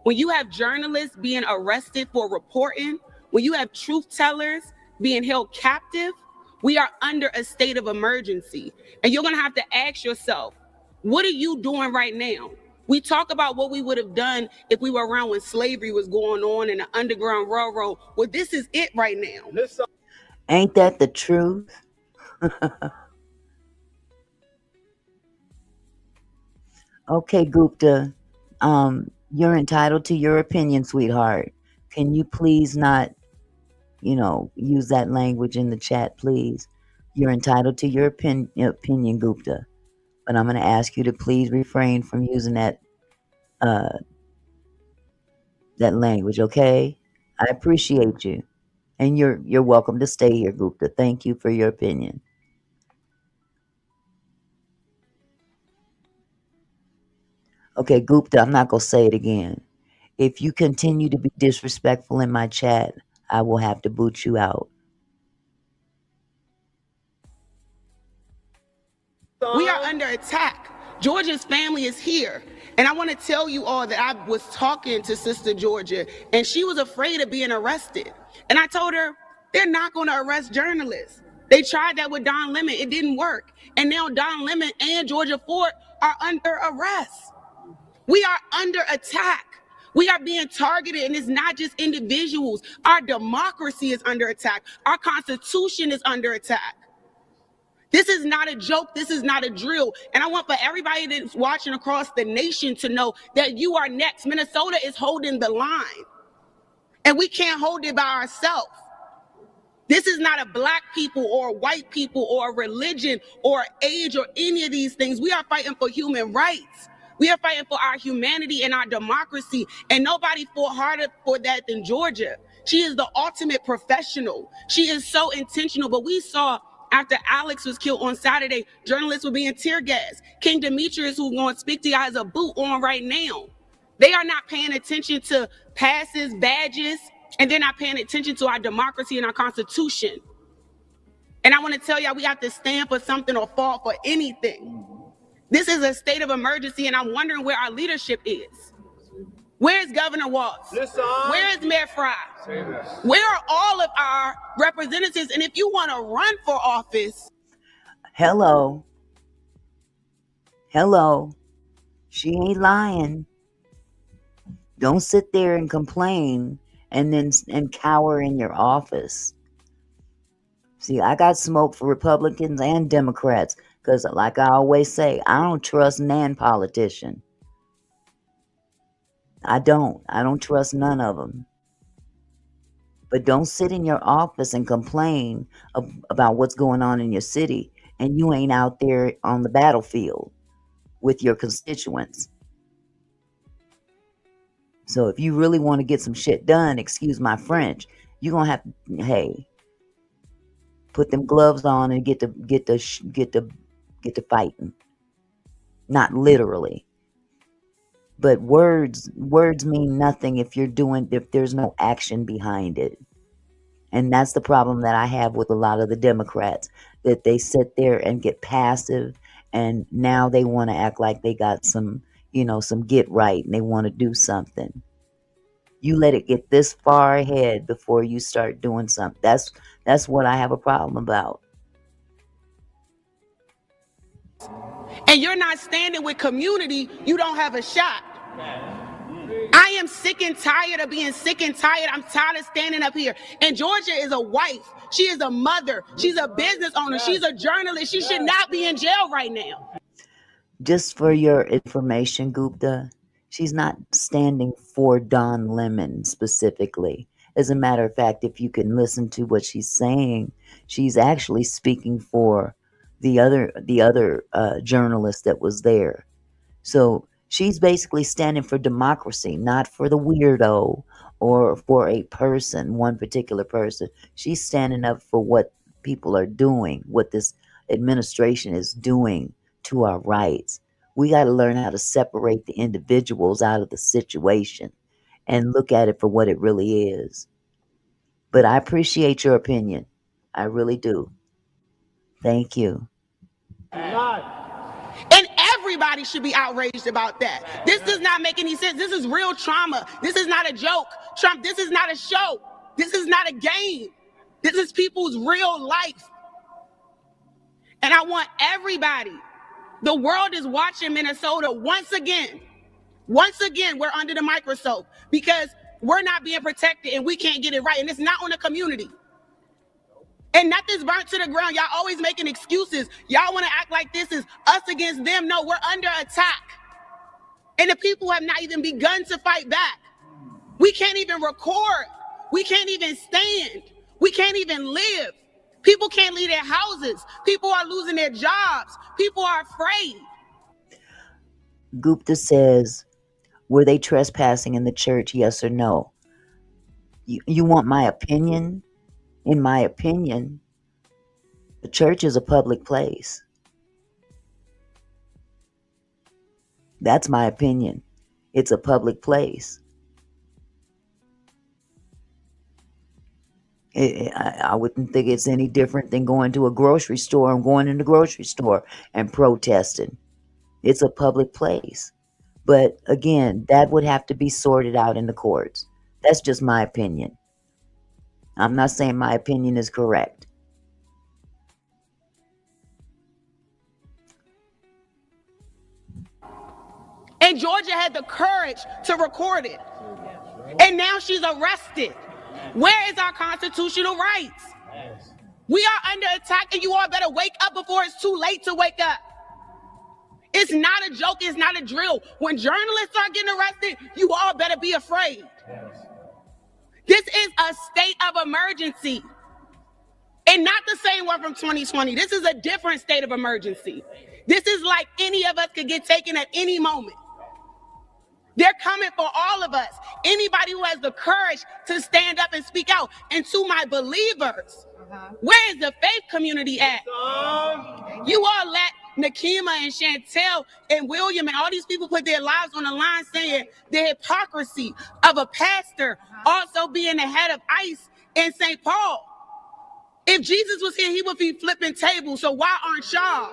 When you have journalists being arrested for reporting, when you have truth tellers being held captive, we are under a state of emergency. And you're going to have to ask yourself, what are you doing right now? We talk about what we would have done if we were around when slavery was going on in the Underground Railroad. Well, this is it right now. Ain't that the truth? Okay, Gupta, you're entitled to your opinion, sweetheart. Can you please not, use that language in the chat, please? You're entitled to your opinion, Gupta. But I'm going to ask you to please refrain from using that language, okay? I appreciate you. And you're welcome to stay here, Gupta. Thank you for your opinion. Okay, Gupta, I'm not going to say it again. If you continue to be disrespectful in my chat, I will have to boot you out. We are under attack. Georgia's family is here. And I want to tell you all that I was talking to Sister Georgia, and she was afraid of being arrested. And I told her, they're not going to arrest journalists. They tried that with Don Lemon. It didn't work. And now Don Lemon and Georgia Fort are under arrest. We are under attack. We are being targeted, and it's not just individuals. Our democracy is under attack. Our Constitution is under attack. This is not a joke. This is not a drill. And I want for everybody that's watching across the nation to know that you are next. Minnesota is holding the line, and we can't hold it by ourselves. This is not a black people or white people or religion or age or any of these things. We are fighting for human rights. We are fighting for our humanity and our democracy, and nobody fought harder for that than Georgia. She is the ultimate professional. She is so intentional, but we saw After Alex was killed on Saturday, journalists were being tear gassed. King Demetrius, who's going to speak to you, has a boot on right now. They are not paying attention to passes, badges, and they're not paying attention to our democracy and our Constitution. And I want to tell y'all, we have to stand for something or fall for anything. This is a state of emergency, and I'm wondering where our leadership is. Where's Governor Walz? Where is Mayor Fry? Where are all of our representatives? And if you want to run for office. Hello. She ain't lying. Don't sit there and complain and cower in your office. See, I got smoke for Republicans and Democrats because, like I always say, I don't trust nan politician. I don't trust none of them. But don't sit in your office and complain about what's going on in your city and you ain't out there on the battlefield with your constituents. So if you really want to get some shit done, excuse my French, you're going to have to, hey, put them gloves on and get to fighting. Not literally. But words mean nothing if there's no action behind it. And that's the problem that I have with a lot of the Democrats, that they sit there and get passive, and now they want to act like they got some get right and they want to do something. You let it get this far ahead before you start doing something. That's what I have a problem about. And you're not standing with community, you don't have a shot. I am sick and tired of being sick and tired. I'm tired of standing up here. And Georgia is a wife. She is a mother. She's a business owner. She's a journalist. She should not be in jail right now. Just for your information, Gupta, she's not standing for Don Lemon specifically. As a matter of fact, if you can listen to what she's saying, she's actually speaking for the other journalist that was there. So she's basically standing for democracy, not for the weirdo or for a person, one particular person. She's standing up for what people are doing, what this administration is doing to our rights. We got to learn how to separate the individuals out of the situation and look at it for what it really is. But I appreciate your opinion. I really do. Thank you. And everybody should be outraged about that. This does not make any sense. This is real trauma. This is not a joke. Trump, this is not a show. This is not a game. This is people's real life. And I want everybody. The world is watching Minnesota once again. Once again, we're under the microscope because we're not being protected and we can't get it right. And it's not on the community. And nothing's burnt to the ground. Y'all always making excuses. Y'all want to act like this is us against them. No, we're under attack. And the people have not even begun to fight back. We can't even record. We can't even stand. We can't even live. People can't leave their houses. People are losing their jobs. People are afraid. Gupta says, were they trespassing in the church, yes or no? You want my opinion? In my opinion, the church is a public place. That's my opinion. It's a public place. I wouldn't think it's any different than going to a grocery store and going in the grocery store and protesting. It's a public place. But again, that would have to be sorted out in the courts. That's just my opinion. I'm not saying my opinion is correct. And Georgia had the courage to record it. And now she's arrested. Where is our constitutional rights? We are under attack, and you all better wake up before it's too late to wake up. It's not a joke. It's not a drill. When journalists are getting arrested, you all better be afraid. This is a state of emergency. And not the same one from 2020. This is a different state of emergency. This is like any of us could get taken at any moment. They're coming for all of us. Anybody who has the courage to stand up and speak out. And to my believers, where is the faith community at? You all let Nakima and Chantel and William and all these people put their lives on the line saying the hypocrisy of a pastor also being the head of ICE in St. Paul. If Jesus was here, he would be flipping tables. So why aren't y'all?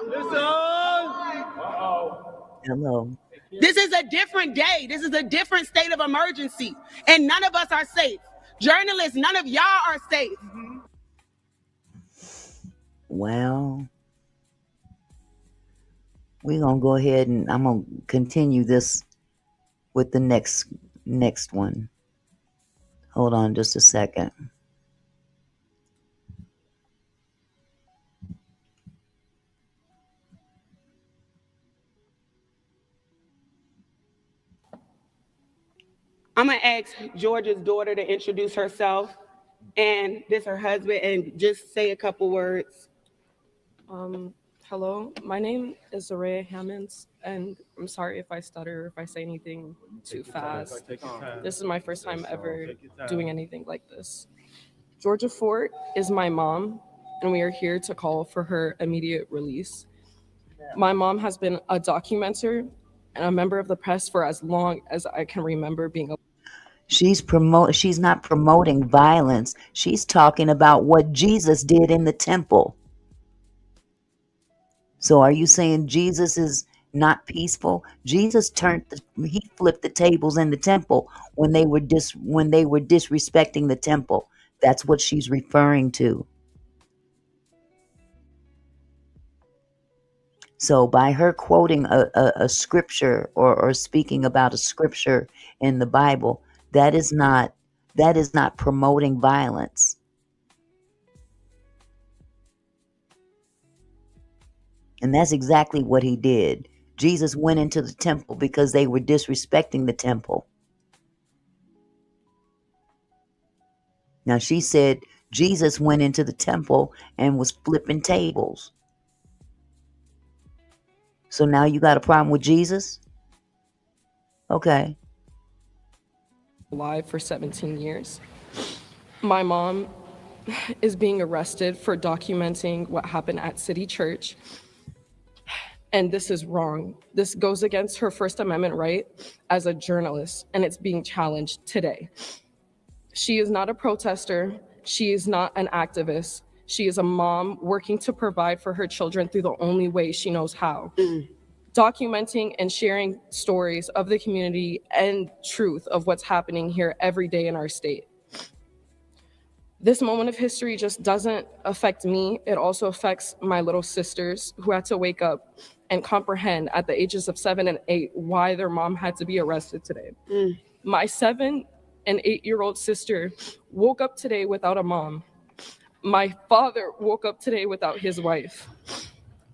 Hello. This is a different day. This is a different state of emergency. And none of us are safe. Journalists, none of y'all are safe. Well, we're going to go ahead and I'm going to continue this with the next one. Hold on just a second. I'm going to ask Georgia's daughter to introduce herself and this her husband and just say a couple words. Hello, my name is Zaraya Hammonds, and I'm sorry if I stutter or if I say anything too fast. This is my first time ever doing anything like this. Georgia Fort is my mom, and we are here to call for her immediate release. My mom has been a documenter and a member of the press for as long as I can remember being a She's not promoting violence. She's talking about what Jesus did in the temple. So are you saying Jesus is not peaceful? Jesus he flipped the tables in the temple when they were disrespecting the temple. That's what she's referring to. So by her quoting a scripture or speaking about a scripture in the Bible, that is not promoting violence. And that's exactly what he did. Jesus went into the temple because they were disrespecting the temple. Now she said Jesus went into the temple and was flipping tables. So now you got a problem with Jesus? Okay. alive for 17 years. My mom is being arrested for documenting what happened at City Church. And this is wrong. This goes against her First Amendment right as a journalist, and it's being challenged today. She is not a protester. She is not an activist. She is a mom working to provide for her children through the only way she knows how. Documenting and sharing stories of the community and truth of what's happening here every day in our state. This moment of history just doesn't affect me. It also affects my little sisters who had to wake up and comprehend at the ages of 7 and 8 why their mom had to be arrested today. My 7 and 8-year-old sister woke up today without a mom. My father woke up today without his wife.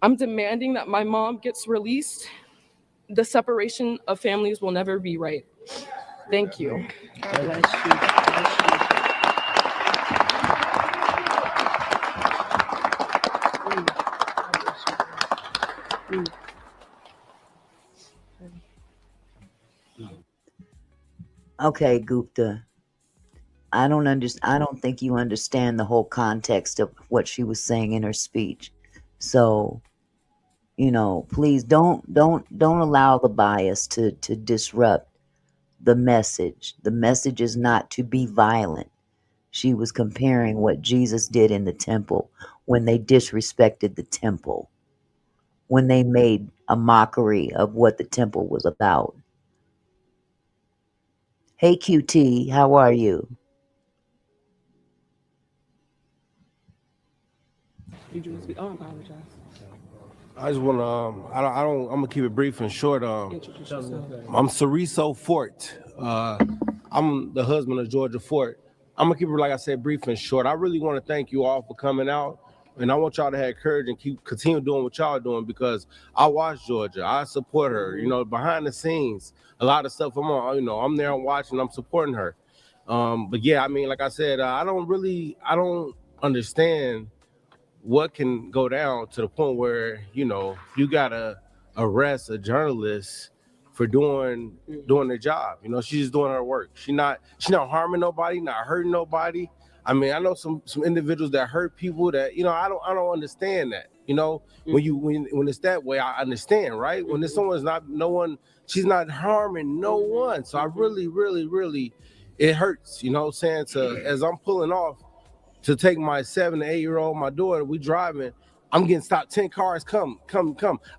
I'm demanding that my mom gets released. The separation of families will never be right. Thank you. God bless you. Okay, Gupta. I don't think you understand the whole context of what she was saying in her speech. So, please don't allow the bias to disrupt the message. The message is not to be violent. She was comparing what Jesus did in the temple when they disrespected the temple, when they made a mockery of what the temple was about. Hey, QT, how are you? Oh, I apologize. I just want to, I'm going to keep it brief and short. I'm Ceriso Fort. I'm the husband of Georgia Fort. I'm going to keep it, like I said, brief and short. I really want to thank you all for coming out. And I want y'all to have courage and continue doing what y'all doing, because I watch Georgia. I support her. Behind the scenes, a lot of stuff I'm there, I'm watching, I'm supporting her. But yeah, like I said, I don't understand what can go down to the point where, you gotta arrest a journalist for doing their job. You know, she's just doing her work. She's not harming nobody, not hurting nobody. I mean, I know some individuals that hurt people that, you know, I don't understand that. You know, when it's that way, I understand, right? When there's she's not harming no one. So I really, really, really, it hurts, you know what I'm saying? As I'm pulling off to take my 7 to 8 year old, my daughter, we driving, I'm getting stopped. 10 cars come.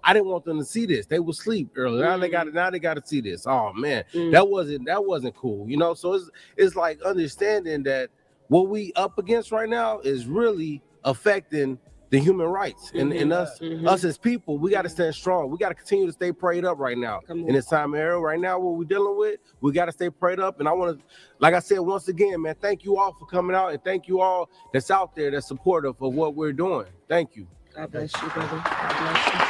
I didn't want them to see this. They would sleep earlier. Now they got to see this. Oh man, that wasn't cool. You know, so it's like understanding that what we up against right now is really affecting the human rights and us as people. We got to stand strong. We got to continue to stay prayed up right now in this time era. Right now, what we're dealing with, we got to stay prayed up. And I want to, like I said once again, man, thank you all for coming out, and thank you all that's out there that's supportive of what we're doing. Thank you. God bless you, brother. God bless you.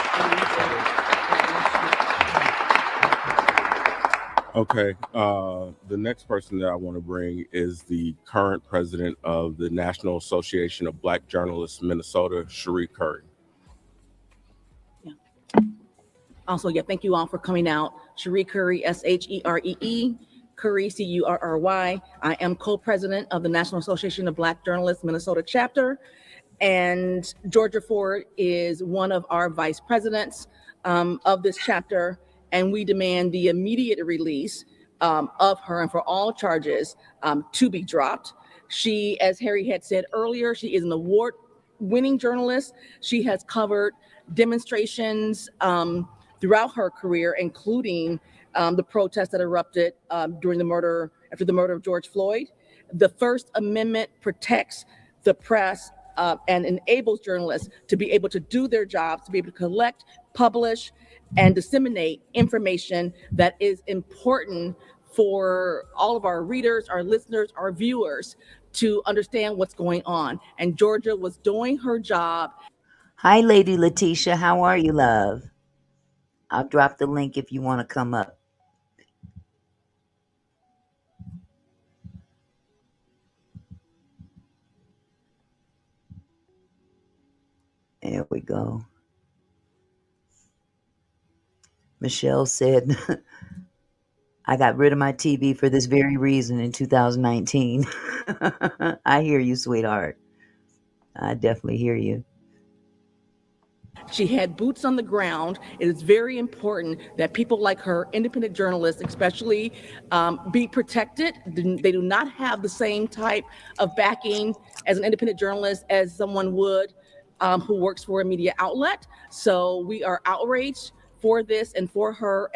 Okay, the next person that I want to bring is the current president of the National Association of Black Journalists, Minnesota, Trahern Crews. Also, thank you all for coming out. Trahern Crews, S-H-E-R-E-E, Curry, C-U-R-R-Y. I am co-president of the National Association of Black Journalists, Minnesota chapter. And Georgia Ford is one of our vice presidents of this chapter. And we demand the immediate release of her and for all charges to be dropped. She, as Harry had said earlier, she is an award-winning journalist. She has covered demonstrations throughout her career, including the protests that erupted after the murder of George Floyd. The First Amendment protects the press and enables journalists to be able to do their jobs, to be able to collect, publish, and disseminate information that is important for all of our readers, our listeners, our viewers to understand what's going on. And Georgia was doing her job. Hi, Lady Letitia. How are you, love? I'll drop the link if you want to come up. There we go. Michelle said, I got rid of my TV for this very reason in 2019. I hear you, sweetheart. I definitely hear you. She had boots on the ground. It is very important that people like her, independent journalists especially, be protected. They do not have the same type of backing as an independent journalist as someone would who works for a media outlet. So we are outraged for this and for her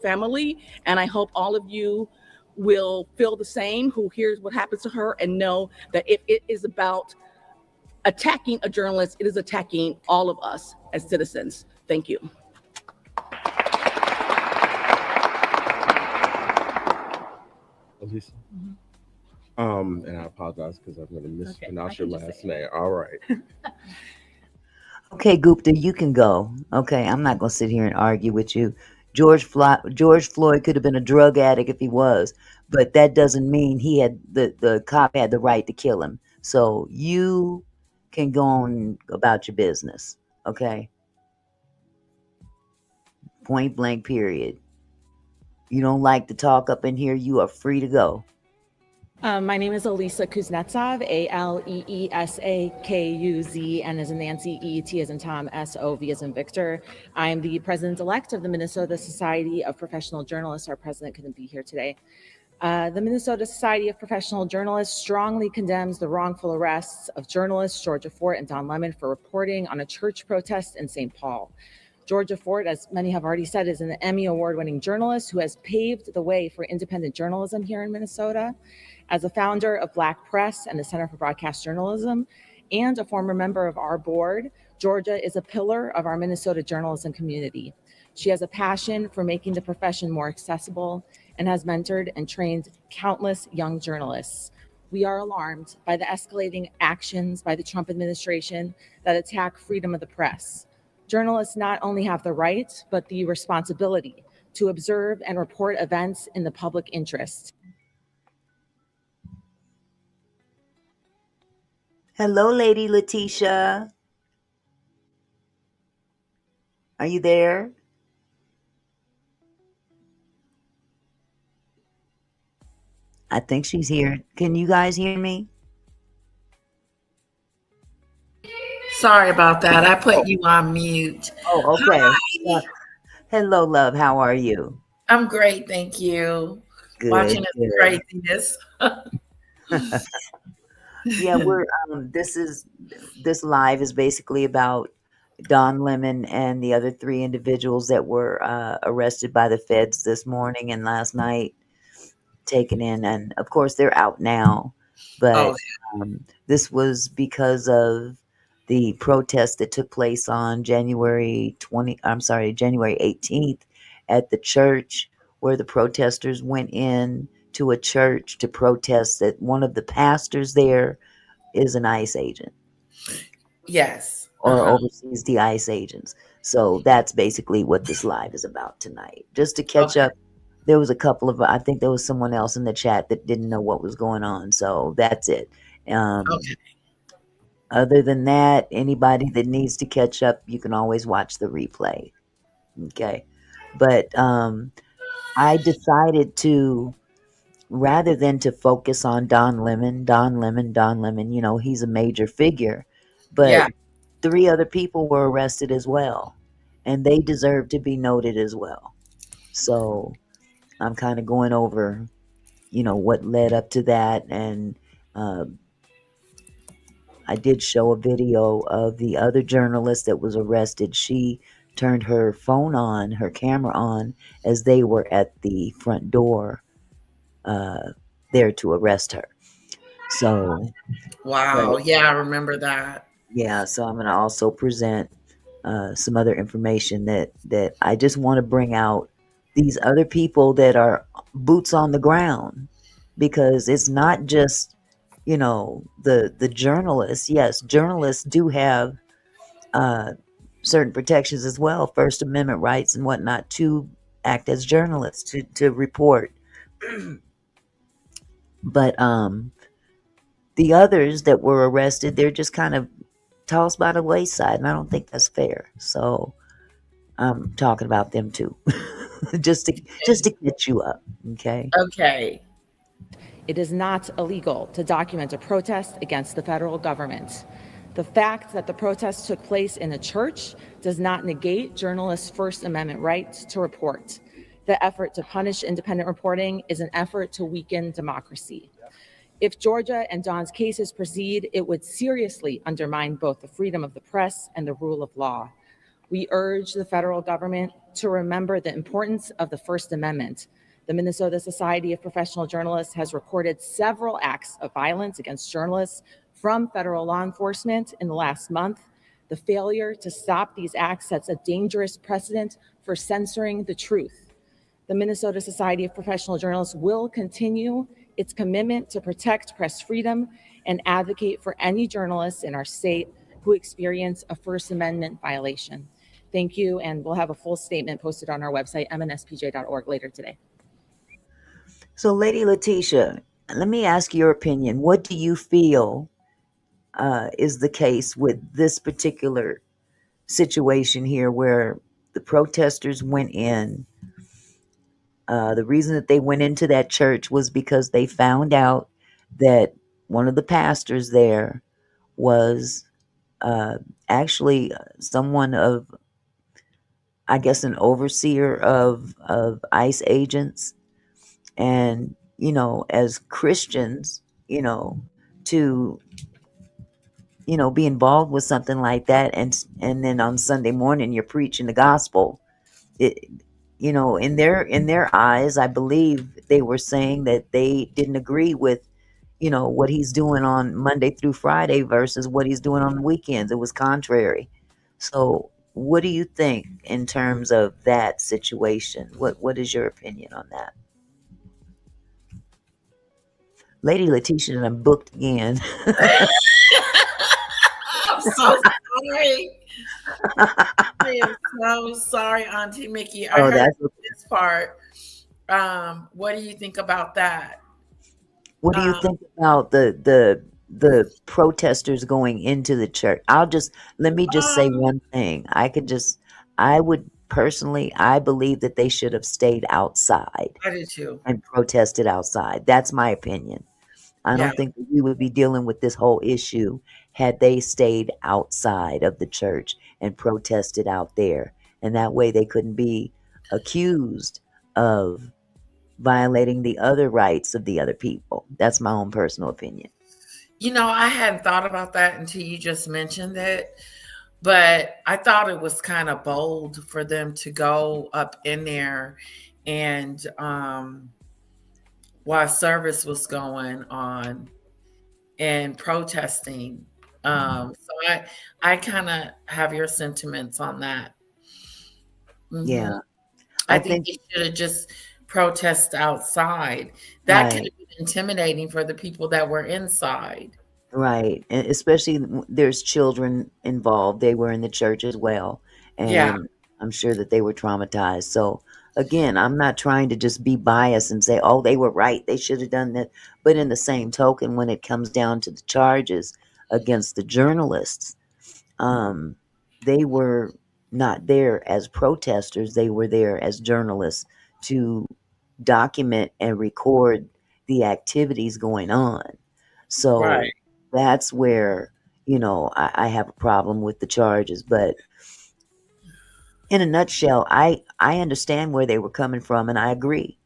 family. And I hope all of you will feel the same, who hears what happens to her, and know that if it is about attacking a journalist, it is attacking all of us as citizens. Thank you. Elisa. And I apologize because I'm going to mispronounce your last name. All right. Okay, Gupta, you can go. Okay, I'm not going to sit here and argue with you. George Floyd could have been a drug addict if he was, but that doesn't mean he had the cop had the right to kill him. So you can go on about your business, okay? Point blank, period. You don't like to talk up in here, you are free to go. My name is Elisa Kuznetsov, A-L-E-E-S-A-K-U-Z, N as in Nancy, E-T as in Tom, S-O-V as in Victor. I am the president-elect of the Minnesota Society of Professional Journalists. Our president couldn't be here today. The Minnesota Society of Professional Journalists strongly condemns the wrongful arrests of journalists Georgia Fort and Don Lemon for reporting on a church protest in St. Paul. Georgia Fort, as many have already said, is an Emmy Award-winning journalist who has paved the way for independent journalism here in Minnesota. As a founder of Black Press and the Center for Broadcast Journalism, and a former member of our board, Georgia is a pillar of our Minnesota journalism community. She has a passion for making the profession more accessible and has mentored and trained countless young journalists. We are alarmed by the escalating actions by the Trump administration that attack freedom of the press. Journalists not only have the right, but the responsibility to observe and report events in the public interest. Hello, Lady Letitia. Are you there? I think she's here. Can you guys hear me? Sorry about that. I put you on mute. Oh, okay. Hi. Hello, love. How are you? I'm great, thank you. Watching Good, this good. craziness. Yeah, we're this live is basically about Don Lemon and the other three individuals that were arrested by the feds this morning and last night, taken in, and of course they're out now. But Oh, this was because of the protest that took place on January 18th at the church, where the protesters went in to a church to protest that one of the pastors there is an ICE agent yes. or oversees the ICE agents. So that's basically what this live is about tonight. Just to catch up, there was a couple of, I think there was someone else in the chat that didn't know what was going on. So that's it. Okay. Other than that, anybody that needs to catch up, you can always watch the replay. Okay. But I decided to, rather than to focus on Don Lemon, you know, he's a major figure. But Yeah. 3 other people were arrested as well, and they deserve to be noted as well. So I'm kind of going over, you know, what led up to that, and I did show a video of the other journalist that was arrested. She turned her phone on, her camera on, as they were at the front door there to arrest her. So, Wow. Yeah, I remember that. yeah, so I'm going to also present some other information that I just want to bring out these other people that are boots on the ground, because it's not just, you know, the journalists. Yes, journalists do have certain protections as well, First Amendment rights and whatnot, to act as journalists, to report. But the others that were arrested, they're just kind of tossed by the wayside, and I don't think that's fair. So I'm talking about them too, just to get you up. Okay. Okay. It is not illegal to document a protest against the federal government. The fact that the protest took place in a church does not negate journalists' First Amendment right to report. The effort to punish independent reporting is an effort to weaken democracy. If Georgia and Don's cases proceed, it would seriously undermine both the freedom of the press and the rule of law. We urge the federal government to remember the importance of the First Amendment. The Minnesota Society of Professional Journalists has recorded several acts of violence against journalists from federal law enforcement in the last month. The failure to stop these acts sets a dangerous precedent for censoring the truth. The Minnesota Society of Professional Journalists will continue its commitment to protect press freedom and advocate for any journalists in our state who experience a First Amendment violation. Thank you, and we'll have a full statement posted on our website, mnspj.org, later today. So, Lady Letitia, let me ask your opinion. What do you feel is the case with this particular situation here, where the protesters went in? The reason that they went into that church was because they found out that one of the pastors there was actually someone of, I guess, an overseer of ICE agents. And, you know, as Christians, you know, to, you know, be involved with something like that, and then on Sunday morning you're preaching the gospel. It, you know, in their eyes, I believe they were saying that they didn't agree with, you know, what he's doing on Monday through Friday versus what he's doing on the weekends. It was contrary. So what do you think in terms of that situation? What is your opinion on that? Lady Letitia, and I'm booked again. I'm so sorry. I am so sorry, Auntie Mickey. I heard That's this part. What do you think about that? What do you think about the protesters going into the church? Let me just say one thing. I personally, I believe that they should have stayed outside I do too. and protested outside. That's my opinion. I Yeah. don't think that we would be dealing with this whole issue had they stayed outside of the church and protested out there. And that way they couldn't be accused of violating the other rights of the other people. That's my own personal opinion. You know, I hadn't thought about that until you just mentioned it, but I thought it was kind of bold for them to go up in there and while service was going on and protesting. So I kind of have your sentiments on that. Yeah. I I think think they should have just protest outside. That could right. have been intimidating for the people that were inside. Right. And especially there's children involved. They were in the church as well. Yeah. And I'm sure that they were traumatized. So again, I'm not trying to just be biased and say, oh, they were right. They should have done that. But in the same token, when it comes down to the charges against the journalists, they were not there as protesters. They were there as journalists to document and record the activities going on. So Right. that's where, I have a problem with the charges. But in a nutshell, I understand where they were coming from, and I agree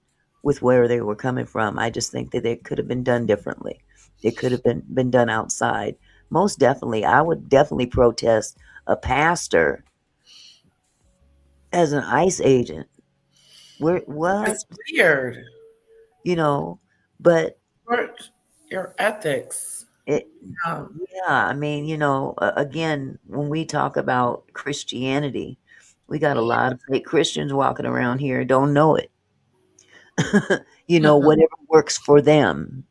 with where they were coming from. I just think that it could have been done differently. It could have been done outside. Most definitely, I would definitely protest a pastor as an ICE agent. What? It's weird. But Your ethics. it, Yeah. yeah, I mean, again, when we talk about Christianity, we got a lot of fake Christians walking around here, don't know it. Whatever works for them.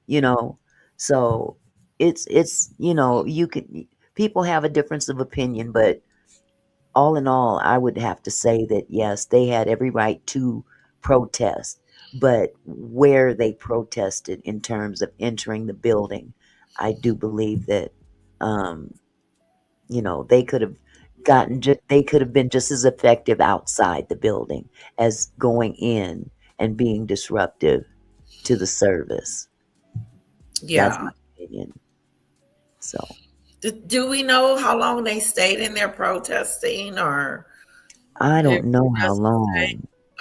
So it's you could people have a difference of opinion, but all in all, I would have to say that yes, they had every right to protest, but where they protested in terms of entering the building, I do believe that they could have they could have been just as effective outside the building as going in and being disruptive to the service. That's Yeah. my opinion. So Do we know how long they stayed in there protesting or I it don't know how doesn't say? long.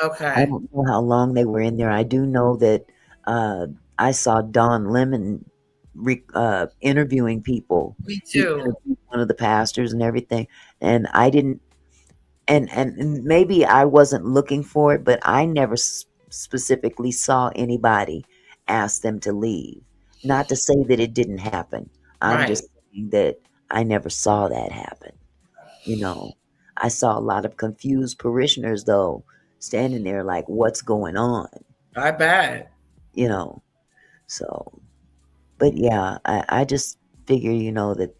I Okay. don't know how long they were in there. I do know that I saw Don Lemon interviewing people. Me He too. interviewed one of the pastors and everything, and I didn't. And maybe I wasn't looking for it, but I never specifically saw anybody ask them to leave. Not to say that it didn't happen. I'm Right. just saying that I never saw that happen. I saw a lot of confused parishioners though, standing there like, what's going on? I bet. So, but yeah, I just figure, that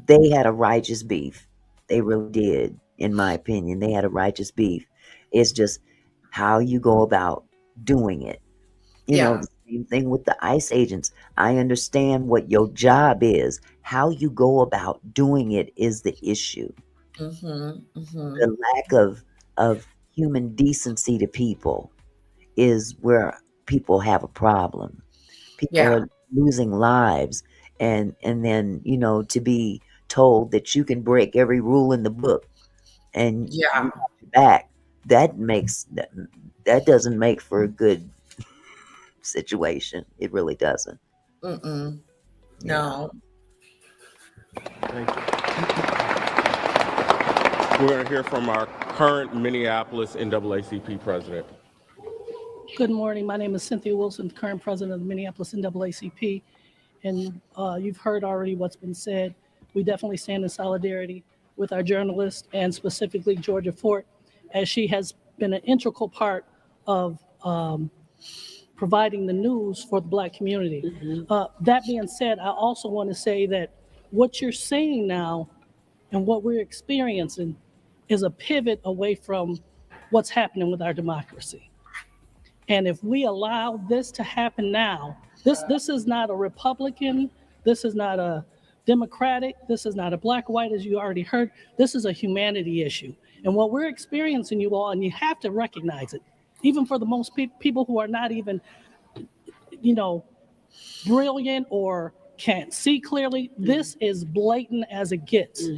they had a righteous beef. They really did, in my opinion. They had a righteous beef. It's just how you go about doing it. Yeah. The same thing with the ICE agents. I understand what your job is. How you go about doing it is the issue. The lack of human decency to people is where people have a problem. People Yeah. are losing lives, and then to be told that you can break every rule in the book and you Yeah. have your back, that doesn't make for a good situation. It really doesn't. Mm-mm. Yeah. No. Thank you. We're going to hear from our current Minneapolis NAACP president. Good morning. My name is Cynthia Wilson, current president of the Minneapolis NAACP. And you've heard already what's been said. We definitely stand in solidarity with our journalist and specifically Georgia Fort, as she has been an integral part of providing the news for the Black community. That being said, I also want to say that what you're seeing now and what we're experiencing is a pivot away from what's happening with our democracy. And if we allow this to happen now, this is not a Republican, this is not a Democratic, this is not a black, white, as you already heard. This is a humanity issue. And what we're experiencing, you all, and you have to recognize it, even for the most people who are not even, brilliant or can't see clearly, this is blatant as it gets.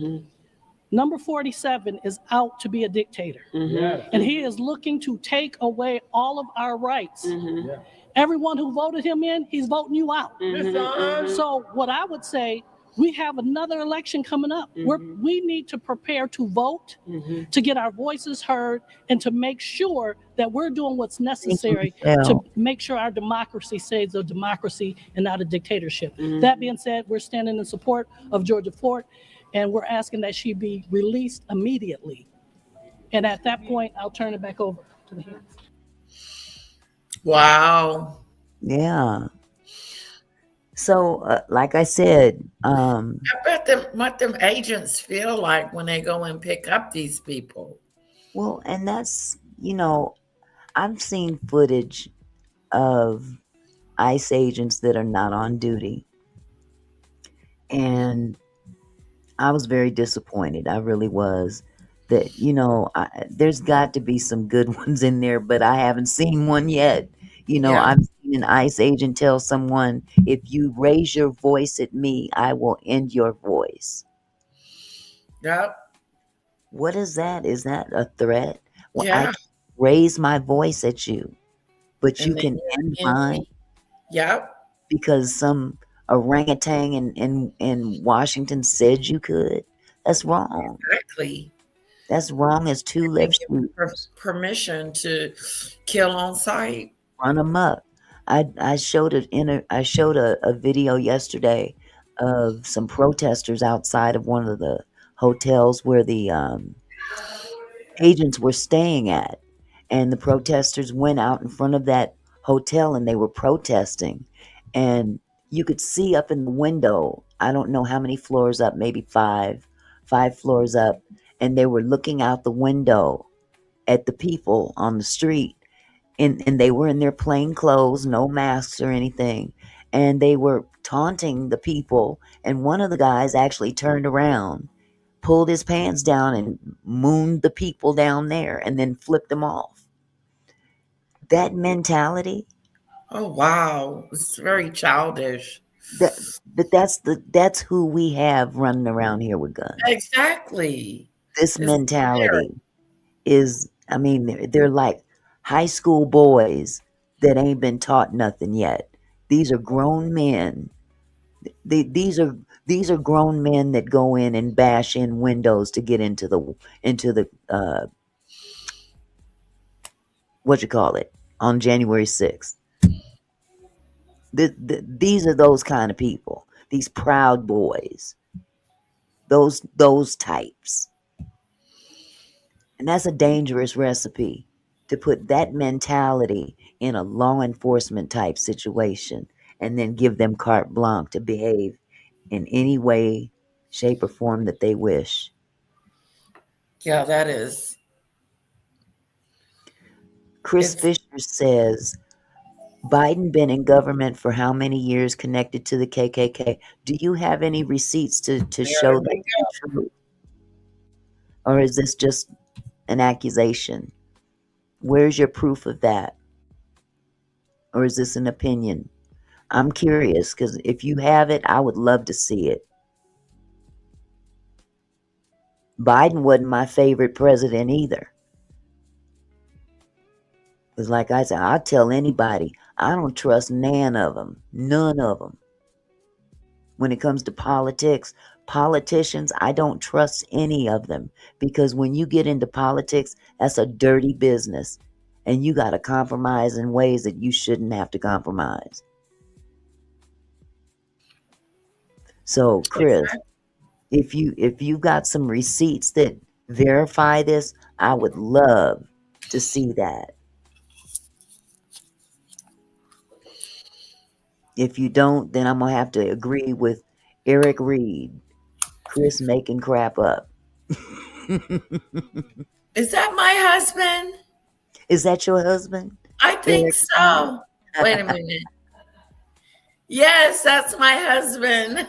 Number 47 is out to be a dictator. And he is looking to take away all of our rights. Everyone who voted him in, he's voting you out. So what I would say, we have another election coming up. We need to prepare to vote, to get our voices heard, and to make sure that we're doing what's necessary to make sure our democracy stays a democracy and not a dictatorship. That being said, we're standing in support of Georgia Fort, and we're asking that she be released immediately. And at that point, I'll turn it back over to the hearings. Wow. Yeah. So, like I said, I bet them what them agents feel like when they go and pick up these people. well, and that's, I've seen footage of ICE agents that are not on duty. And I was very disappointed. I really was. That, there's got to be some good ones in there, but I haven't seen one yet. Yeah. I've seen an ICE agent tell someone, if you raise your voice at me, I will end your voice. Yep. What is that? Is that a threat? Well, I Yeah. can raise my voice at you, but you And can end mine Yep. because some orangutan in Washington said you could. That's wrong. Exactly. That's wrong as two left shoes. Permission to kill on sight. Run them up. I showed a video yesterday of some protesters outside of one of the hotels where the agents were staying at, and the protesters went out in front of that hotel and they were protesting, and you could see up in the window, I don't know how many floors up, maybe five floors up, and they were looking out the window at the people on the street, and they were in their plain clothes, no masks or anything, and they were taunting the people, and one of the guys actually turned around, pulled his pants down and mooned the people down there and then flipped them off. That mentality. Oh wow. It's very childish. But that's who we have running around here with guns. Exactly. This It's mentality is, they're like high school boys that ain't been taught nothing yet. These are grown men. These are grown men that go in and bash in windows to get into the what you call it on January 6th. These are those kind of people. These proud boys. Those types. And that's a dangerous recipe, to put that mentality in a law enforcement type situation and then give them carte blanche to behave in any way, shape, or form that they wish. Yeah, that is. Chris Fisher says, Biden been in government for how many years connected to the KKK? Do you have any receipts to show that that's true? Or is this just an accusation? Where's your proof of that? Or is this an opinion? I'm curious, because if you have it, I would love to see it. Biden wasn't my favorite president either. Because like I said, I'll tell anybody, I don't trust none of them. None of them. When it comes to politicians, I don't trust any of them. Because when you get into politics, that's a dirty business. And you got to compromise in ways that you shouldn't have to compromise. So, Chris, if you got some receipts that verify this, I would love to see that. If you don't, then I'm going to have to agree with Eric Reed. Chris making crap up. Is that my husband? Is that your husband? I think so. Wait a minute. Yes, that's my husband.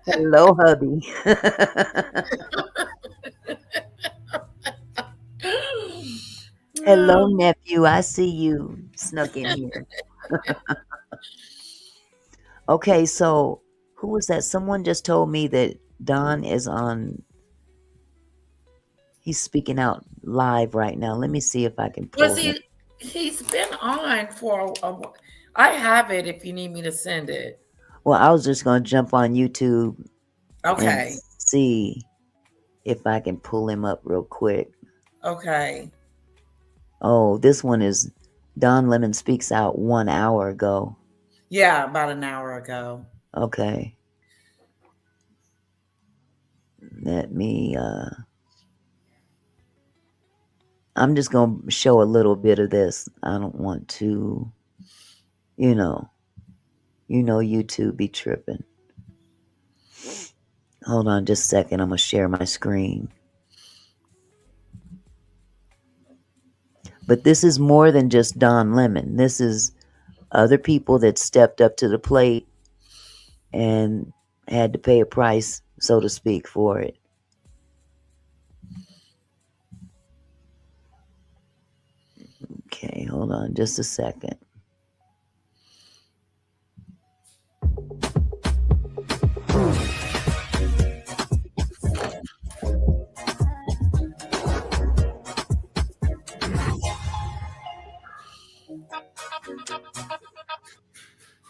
Hello, hubby. Hello, nephew. I see you snuck in here. Okay, so who was that? Someone just told me that Don is on. He's speaking out live right now. Let me see if I can pull him. He's been on for I have it if you need me to send it. Well, I was just going to jump on YouTube Okay. and see if I can pull him up real quick. Okay. Oh, this one is Don Lemon Speaks Out 1 hour ago. Yeah, about an hour ago. Okay. Let me, I'm just going to show a little bit of this. I don't want to, you know, YouTube be tripping. Hold on just a second. I'm going to share my screen. But this is more than just Don Lemon. This is other people that stepped up to the plate and had to pay a price, so to speak, for it. Okay, hold on just a second.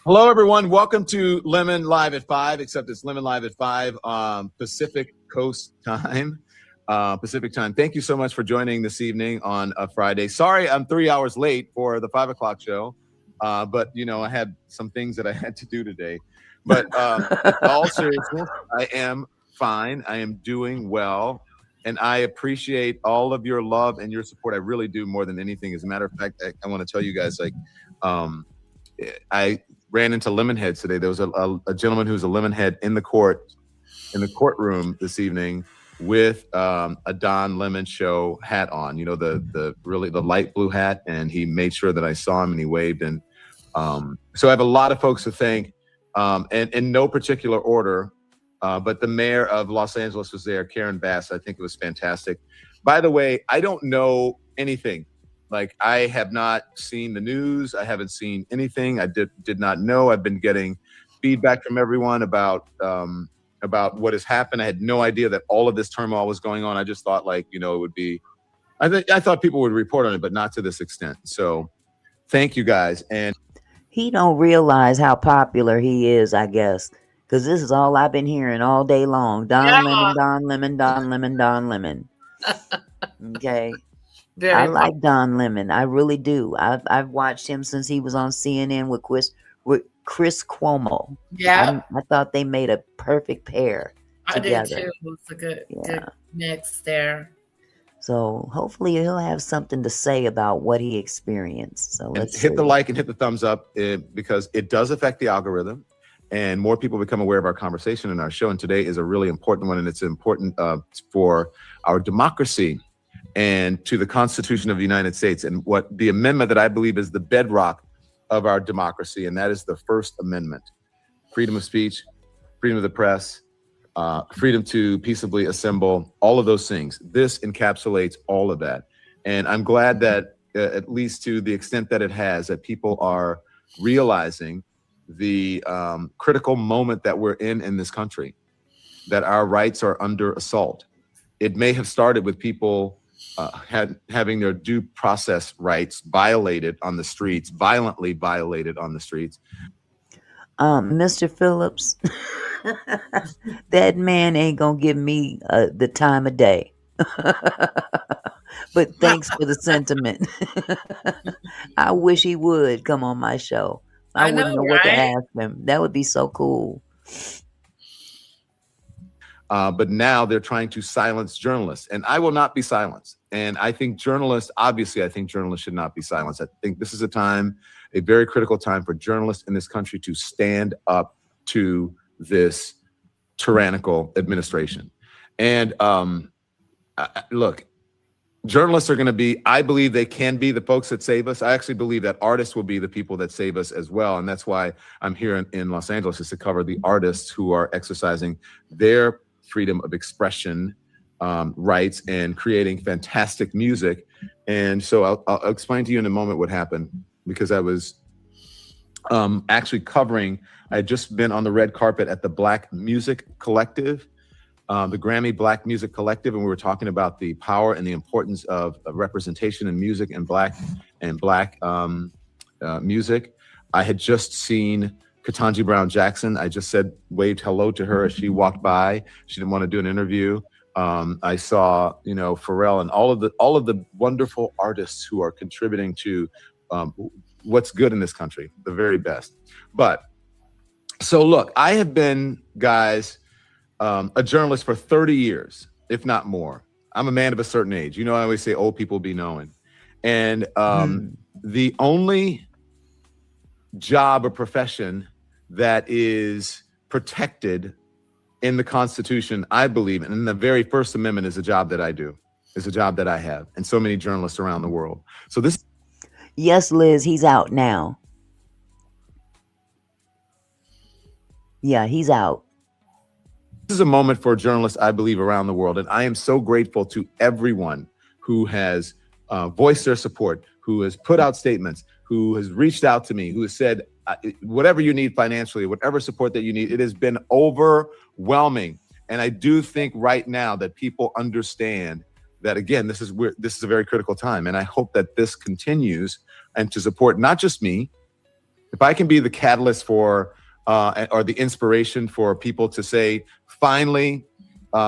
Hello, everyone. Welcome to Lemon Live at 5, except it's Lemon Live at 5 Pacific Coast time, Pacific time. Thank you so much for joining this evening on a Friday. Sorry, I'm 3 hours late for the 5 o'clock show, but, you know, I had some things that I had to do today. But in all seriousness, I am fine. I am doing well, and I appreciate all of your love and your support. I really do, more than anything. As a matter of fact, I want to tell you guys, like, I ran into Lemonheads today. There was a gentleman who's a Lemonhead in the courtroom this evening with a Don Lemon Show hat on. You know, the light blue hat, and he made sure that I saw him and he waved. And so I have a lot of folks to thank, and in no particular order. But the mayor of Los Angeles was there, Karen Bass. I think it was fantastic. By the way, I don't know anything. Like, I have not seen the news. I haven't seen anything. I did not know. I've been getting feedback from everyone about what has happened. I had no idea that all of this turmoil was going on. I just thought, like, you know, it would be. I thought people would report on it, but not to this extent. So, thank you guys. And he don't realize how popular he is, I guess, because this is all I've been hearing all day long. Don Lemon, Don Lemon, Don Lemon, Don Lemon. Okay. I like Don Lemon. I really do. I've watched him since he was on CNN with Chris Cuomo. Yeah. I thought they made a perfect pair together. I did too. It's a good mix there. So hopefully he'll have something to say about what he experienced. So let's hit the like and hit the thumbs up, because it does affect the algorithm, and more people become aware of our conversation and our show. And today is a really important one, and it's important for our democracy and to the Constitution of the United States, and what the amendment that I believe is the bedrock of our democracy, and that is the First Amendment. Freedom of speech, freedom of the press, freedom to peaceably assemble, all of those things. This encapsulates all of that. And I'm glad that, at least to the extent that it has, that people are realizing the critical moment that we're in this country, that our rights are under assault. It may have started with people having their due process rights violated on the streets, violently violated on the streets. Mr. Phillips, that man ain't gonna give me the time of day. But thanks for the sentiment. I wish he would come on my show. I wouldn't know what to ask him. That would be so cool. But now they're trying to silence journalists, and I will not be silenced. And I think journalists should not be silenced. I think this is a very critical time for journalists in this country to stand up to this tyrannical administration. And look, journalists are going to be, I believe they can be the folks that save us. I actually believe that artists will be the people that save us as well. And that's why I'm here in Los Angeles, is to cover the artists who are exercising their freedom of expression rights and creating fantastic music. And so I'll explain to you in a moment what happened, because I was actually covering, I had just been on the red carpet at the Black Music Collective, the Grammy Black Music Collective, and we were talking about the power and the importance of representation in music and black music. I had just seen Ketanji Brown Jackson. I just waved hello to her as she walked by. She didn't want to do an interview. I saw, Pharrell and all of the wonderful artists who are contributing to what's good in this country, the very best. But so look, I have been, guys, a journalist for 30 years, if not more. I'm a man of a certain age. I always say old people be knowing. And the only job or profession that is protected in the Constitution, I believe, and in the very First Amendment, is a job that I do, is a job that I have, and so many journalists around the world. So this. Yes, Liz, he's out now. Yeah, he's out. This is a moment for journalists, I believe, around the world. And I am so grateful to everyone who has voiced their support, who has put out statements, who has reached out to me, who has said, whatever you need financially, whatever support that you need. It has been overwhelming. And I do think right now that people understand that, again, this is a very critical time. And I hope that this continues, and to support not just me. If I can be the catalyst for or the inspiration for people to say, finally,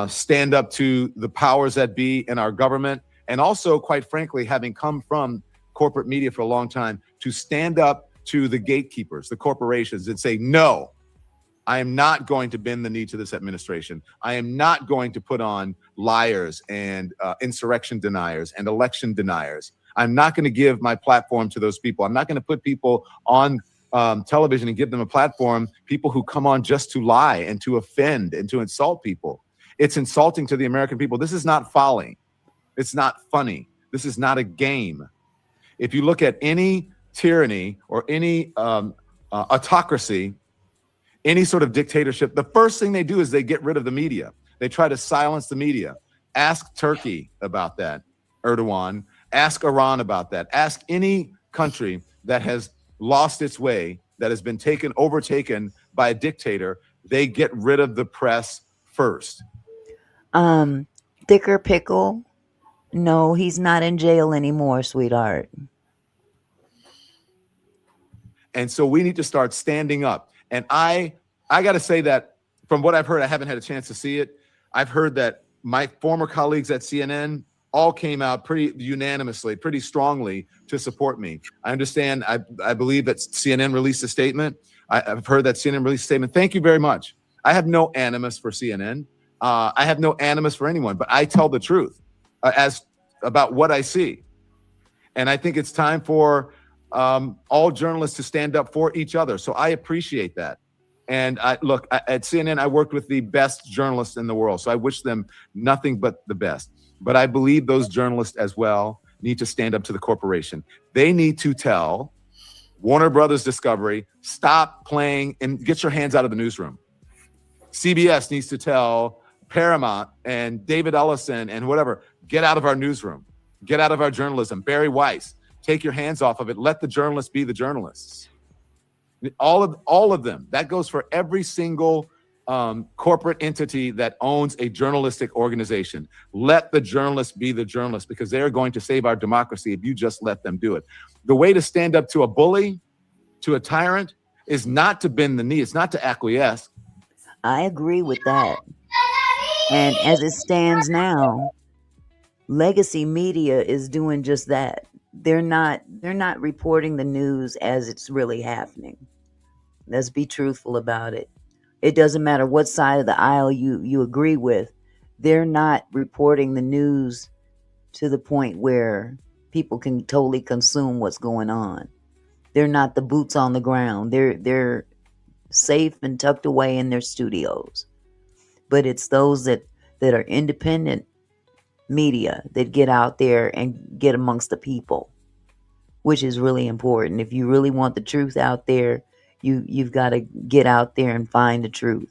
stand up to the powers that be in our government. And also, quite frankly, having come from corporate media for a long time, to stand up to the gatekeepers, the corporations, and say, no, I am not going to bend the knee to this administration. I am not going to put on liars and insurrection deniers and election deniers. I'm not going to give my platform to those people. I'm not going to put people on television and give them a platform, people who come on just to lie and to offend and to insult people. It's insulting to the American people. This is not folly. It's not funny. This is not a game. If you look at any tyranny or any autocracy, any sort of dictatorship, the first thing they do is they get rid of the media. They try to silence the media. Ask Turkey about that, Erdogan. Ask Iran about that. Ask any country that has lost its way, that has been overtaken by a dictator. They get rid of the press first. Thicker Pickle. No, he's not in jail anymore, sweetheart. And so we need to start standing up. And I got to say that from what I've heard, I haven't had a chance to see it. I've heard that my former colleagues at CNN all came out pretty unanimously, pretty strongly to support me. I understand. I believe that CNN released a statement. I've heard that CNN released a statement. Thank you very much. I have no animus for CNN. I have no animus for anyone, but I tell the truth as about what I see. And I think it's time for all journalists to stand up for each other. So I appreciate that. And at CNN, I worked with the best journalists in the world. So I wish them nothing but the best. But I believe those journalists as well need to stand up to the corporation. They need to tell Warner Brothers Discovery, stop playing and get your hands out of the newsroom. CBS needs to tell Paramount and David Ellison and whatever, get out of our newsroom, get out of our journalism. Barry Weiss, take your hands off of it. Let the journalists be the journalists. All of them. That goes for every single corporate entity that owns a journalistic organization. Let the journalists be the journalists, because they're going to save our democracy if you just let them do it. The way to stand up to a bully, to a tyrant, is not to bend the knee. It's not to acquiesce. I agree with that. And as it stands now, legacy media is doing just that. They're not reporting the news as it's really happening. Let's be truthful about it. It doesn't matter what side of the aisle you agree with. They're not reporting the news to the point where people can totally consume what's going on. They're not the boots on the ground. They're safe and tucked away in their studios. But it's those that are independent media that get out there and get amongst the people, which is really important. If you really want the truth out there, you've got to get out there and find the truth.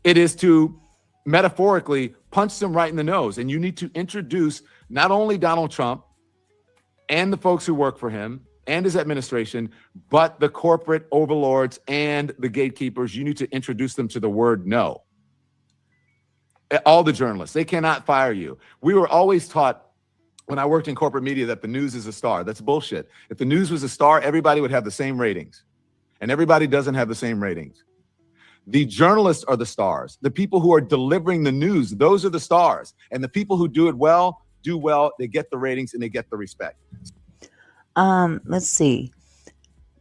It is to metaphorically punch them right in the nose. And you need to introduce not only Donald Trump and the folks who work for him and his administration, but the corporate overlords and the gatekeepers. You need to introduce them to the word no. All the journalists, they cannot fire you. We were always taught when I worked in corporate media that the news is a star. That's bullshit. If the news was a star, everybody would have the same ratings. And everybody doesn't have the same ratings. The journalists are the stars. The people who are delivering the news, those are the stars. And the people who do well, they get the ratings and they get the respect. Let's see.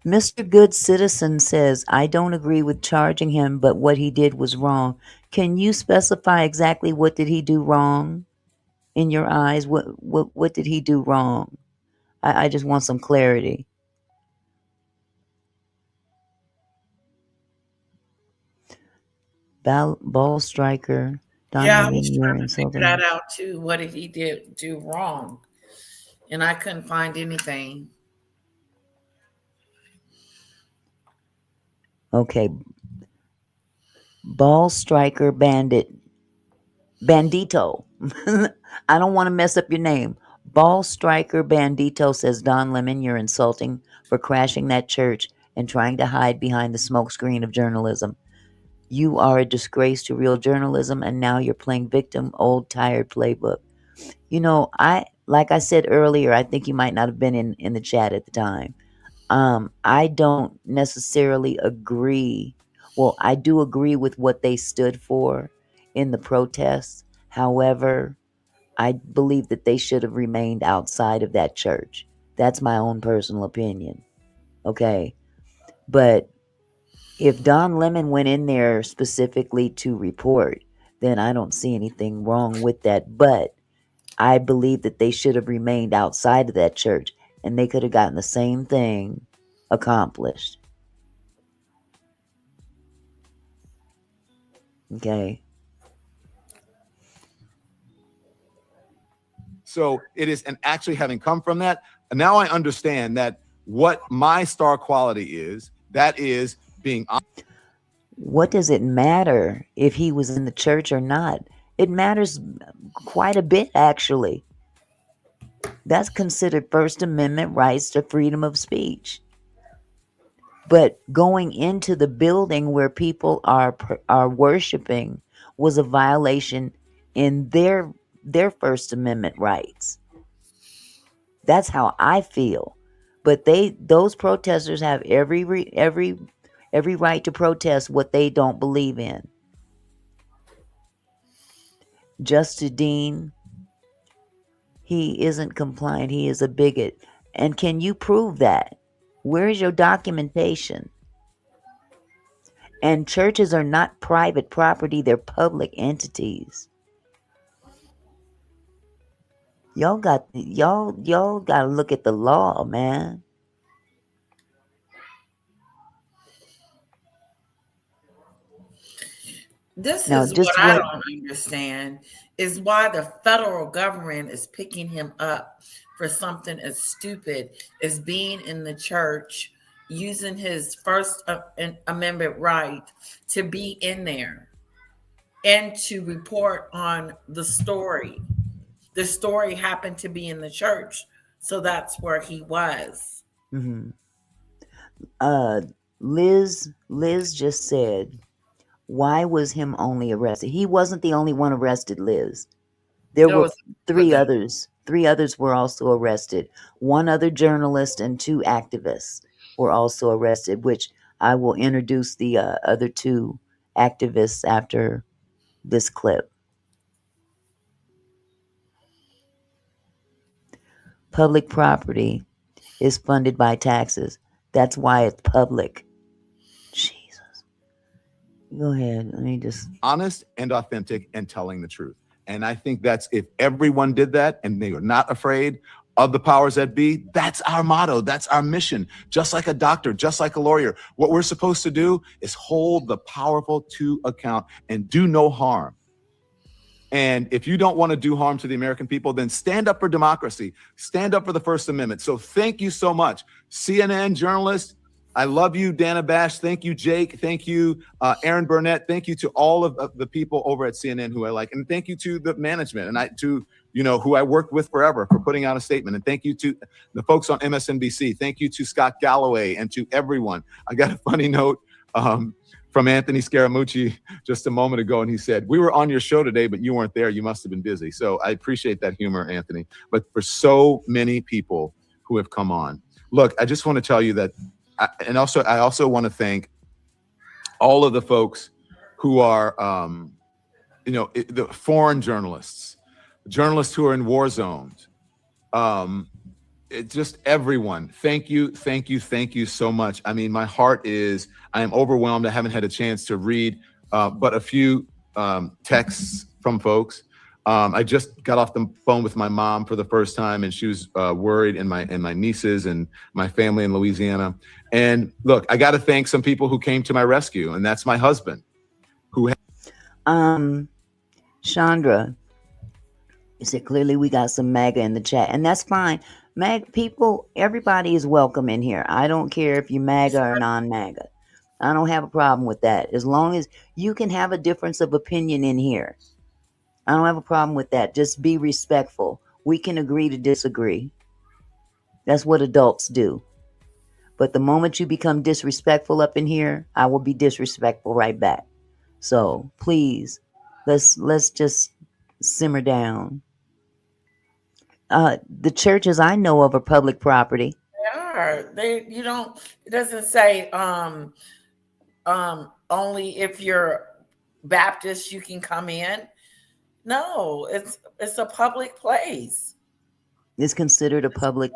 Mr. Good Citizen says, I don't agree with charging him, but what he did was wrong. Can you specify exactly what did he do wrong in your eyes? What did he do wrong? I just want some clarity. Ball striker. Yeah, I was trying to figure that out too. What did he do wrong? And I couldn't find anything. Okay. Ball striker bandito. I don't want to mess up your name. Ball striker bandito says, Don Lemon, you're insulting for crashing that church and trying to hide behind the smokescreen of journalism. You are a disgrace to real journalism, and now you're playing victim, old, tired playbook. You know, like I said earlier, I think you might not have been in the chat at the time. I don't necessarily agree. Well, I do agree with what they stood for in the protests. However, I believe that they should have remained outside of that church. That's my own personal opinion. Okay. But if Don Lemon went in there specifically to report, then I don't see anything wrong with that. But I believe that they should have remained outside of that church, and they could have gotten the same thing accomplished. Okay. So it is, and actually having come from that, now I understand that what my star quality is, that is being honest. What does it matter if he was in the church or not? It matters quite a bit, actually. That's considered First Amendment rights to freedom of speech. But going into the building where people are worshiping was a violation in their First Amendment rights. That's how I feel. But those protesters have every right to protest what they don't believe in. Justice Dean, he isn't compliant. He is a bigot. And can you prove that? Where is your documentation? And churches are not private property. They're public entities. Y'all got to look at the law, man. This Now, is what I don't understand is why the federal government is picking him up for something as stupid as being in the church, using his First Amendment right to be in there and to report on the story. The story happened to be in the church, so that's where he was. Mm-hmm. Liz just said, why was him only arrested? He wasn't the only one arrested, Liz. There were three others. 3 others were also arrested. 1 other journalist and 2 activists were also arrested, which I will introduce the other 2 activists after this clip. Public property is funded by taxes. That's why it's public. Jesus. Go ahead. Let me just... honest and authentic and telling the truth. And I think that's, if everyone did that and they were not afraid of the powers that be, that's our motto. That's our mission. Just like a doctor, just like a lawyer, what we're supposed to do is hold the powerful to account and do no harm. And if you don't want to do harm to the American people, then stand up for democracy. Stand up for the First Amendment. So thank you so much, CNN journalists, I love you, Dana Bash. Thank you, Jake. Thank you, Aaron Burnett. Thank you to all of the people over at CNN who I like, and thank you to the management and who I worked with forever for putting out a statement. And thank you to the folks on MSNBC. Thank you to Scott Galloway and to everyone. I got a funny note from Anthony Scaramucci just a moment ago, and he said, "We were on your show today, but you weren't there. You must have been busy." So I appreciate that humor, Anthony. But for so many people who have come on, look, I just want to tell you that. I also want to thank all of the folks who are, the foreign journalists who are in war zones, just everyone. Thank you so much. I mean, my heart I am overwhelmed. I haven't had a chance to read but a few texts from folks. I just got off the phone with my mom for the first time, and she was worried, and my nieces and my family in Louisiana. And look, I got to thank some people who came to my rescue, and that's my husband, who. Chandra, you said clearly we got some MAGA in the chat, and that's fine. MAGA people, everybody is welcome in here. I don't care if you're MAGA or non-MAGA. I don't have a problem with that. As long as you can have a difference of opinion in here. I don't have a problem with that. Just be respectful. We can agree to disagree. That's what adults do. But the moment you become disrespectful up in here, I will be disrespectful right back. So please, let's just simmer down. The churches I know of are public property. They are. It doesn't say only if you're Baptist you can come in. No, it's a public place. It's considered a public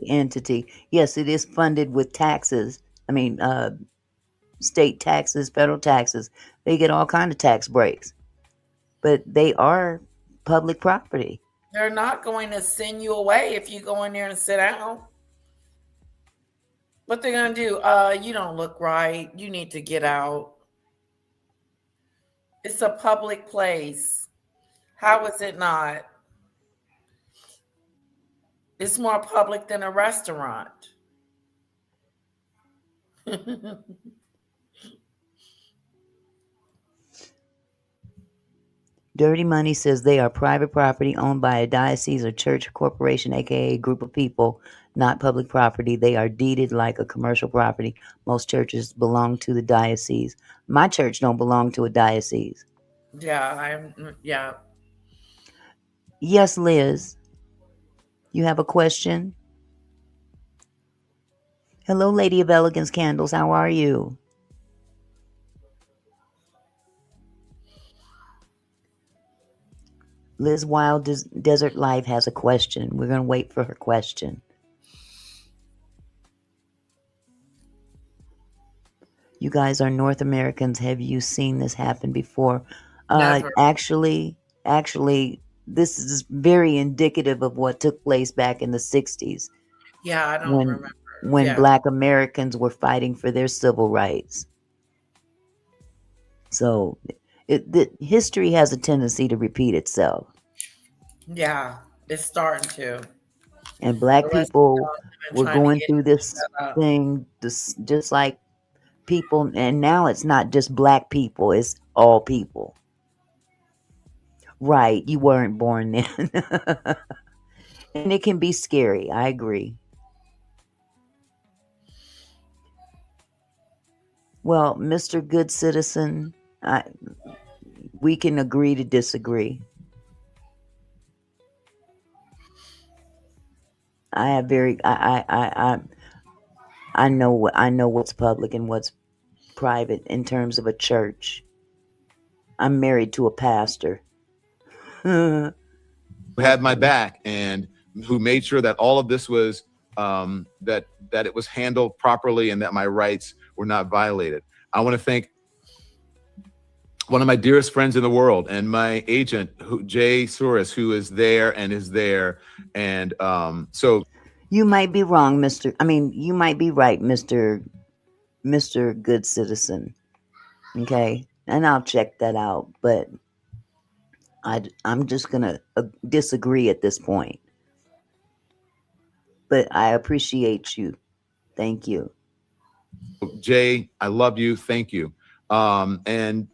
entity. Yes, it is funded with taxes. I mean, state taxes, federal taxes. They get all kinds of tax breaks, but they are public property. They're not going to send you away if you go in there and sit down. What they're going to do? You don't look right. You need to get out. It's a public place. How is it not? It's more public than a restaurant. Dirty Money says they are private property owned by a diocese or church or corporation, aka a group of people, not public property. They are deeded like a commercial property. Most churches belong to the diocese. My church don't belong to a diocese. Yeah. Yes, Liz. You have a question? Hello, Lady of Elegance Candles. How are you? Liz Wild Desert Life has a question. We're going to wait for her question. You guys are North Americans. Have you seen this happen before? Actually, this is very indicative of what took place back in the 60s. Yeah, I don't remember. When Black Americans were fighting for their civil rights. So history has a tendency to repeat itself. Yeah, it's starting to. And Black people were going through this thing just like people, and now it's not just Black people, it's all people. Right, you weren't born then. And it can be scary, I agree. Well, Mr. Good Citizen, we can agree to disagree. I know what's public and what's private in terms of a church. I'm married to a pastor. Who had my back and who made sure that all of this was that it was handled properly and that my rights were not violated. I want to thank one of my dearest friends in the world and my agent, Jay Souris, who is there. And so you might be wrong, you might be right, Mr. Good Citizen. Okay, and I'll check that out, but I'm just gonna disagree at this point. But I appreciate you. Thank you. Jay, I love you. Thank you. And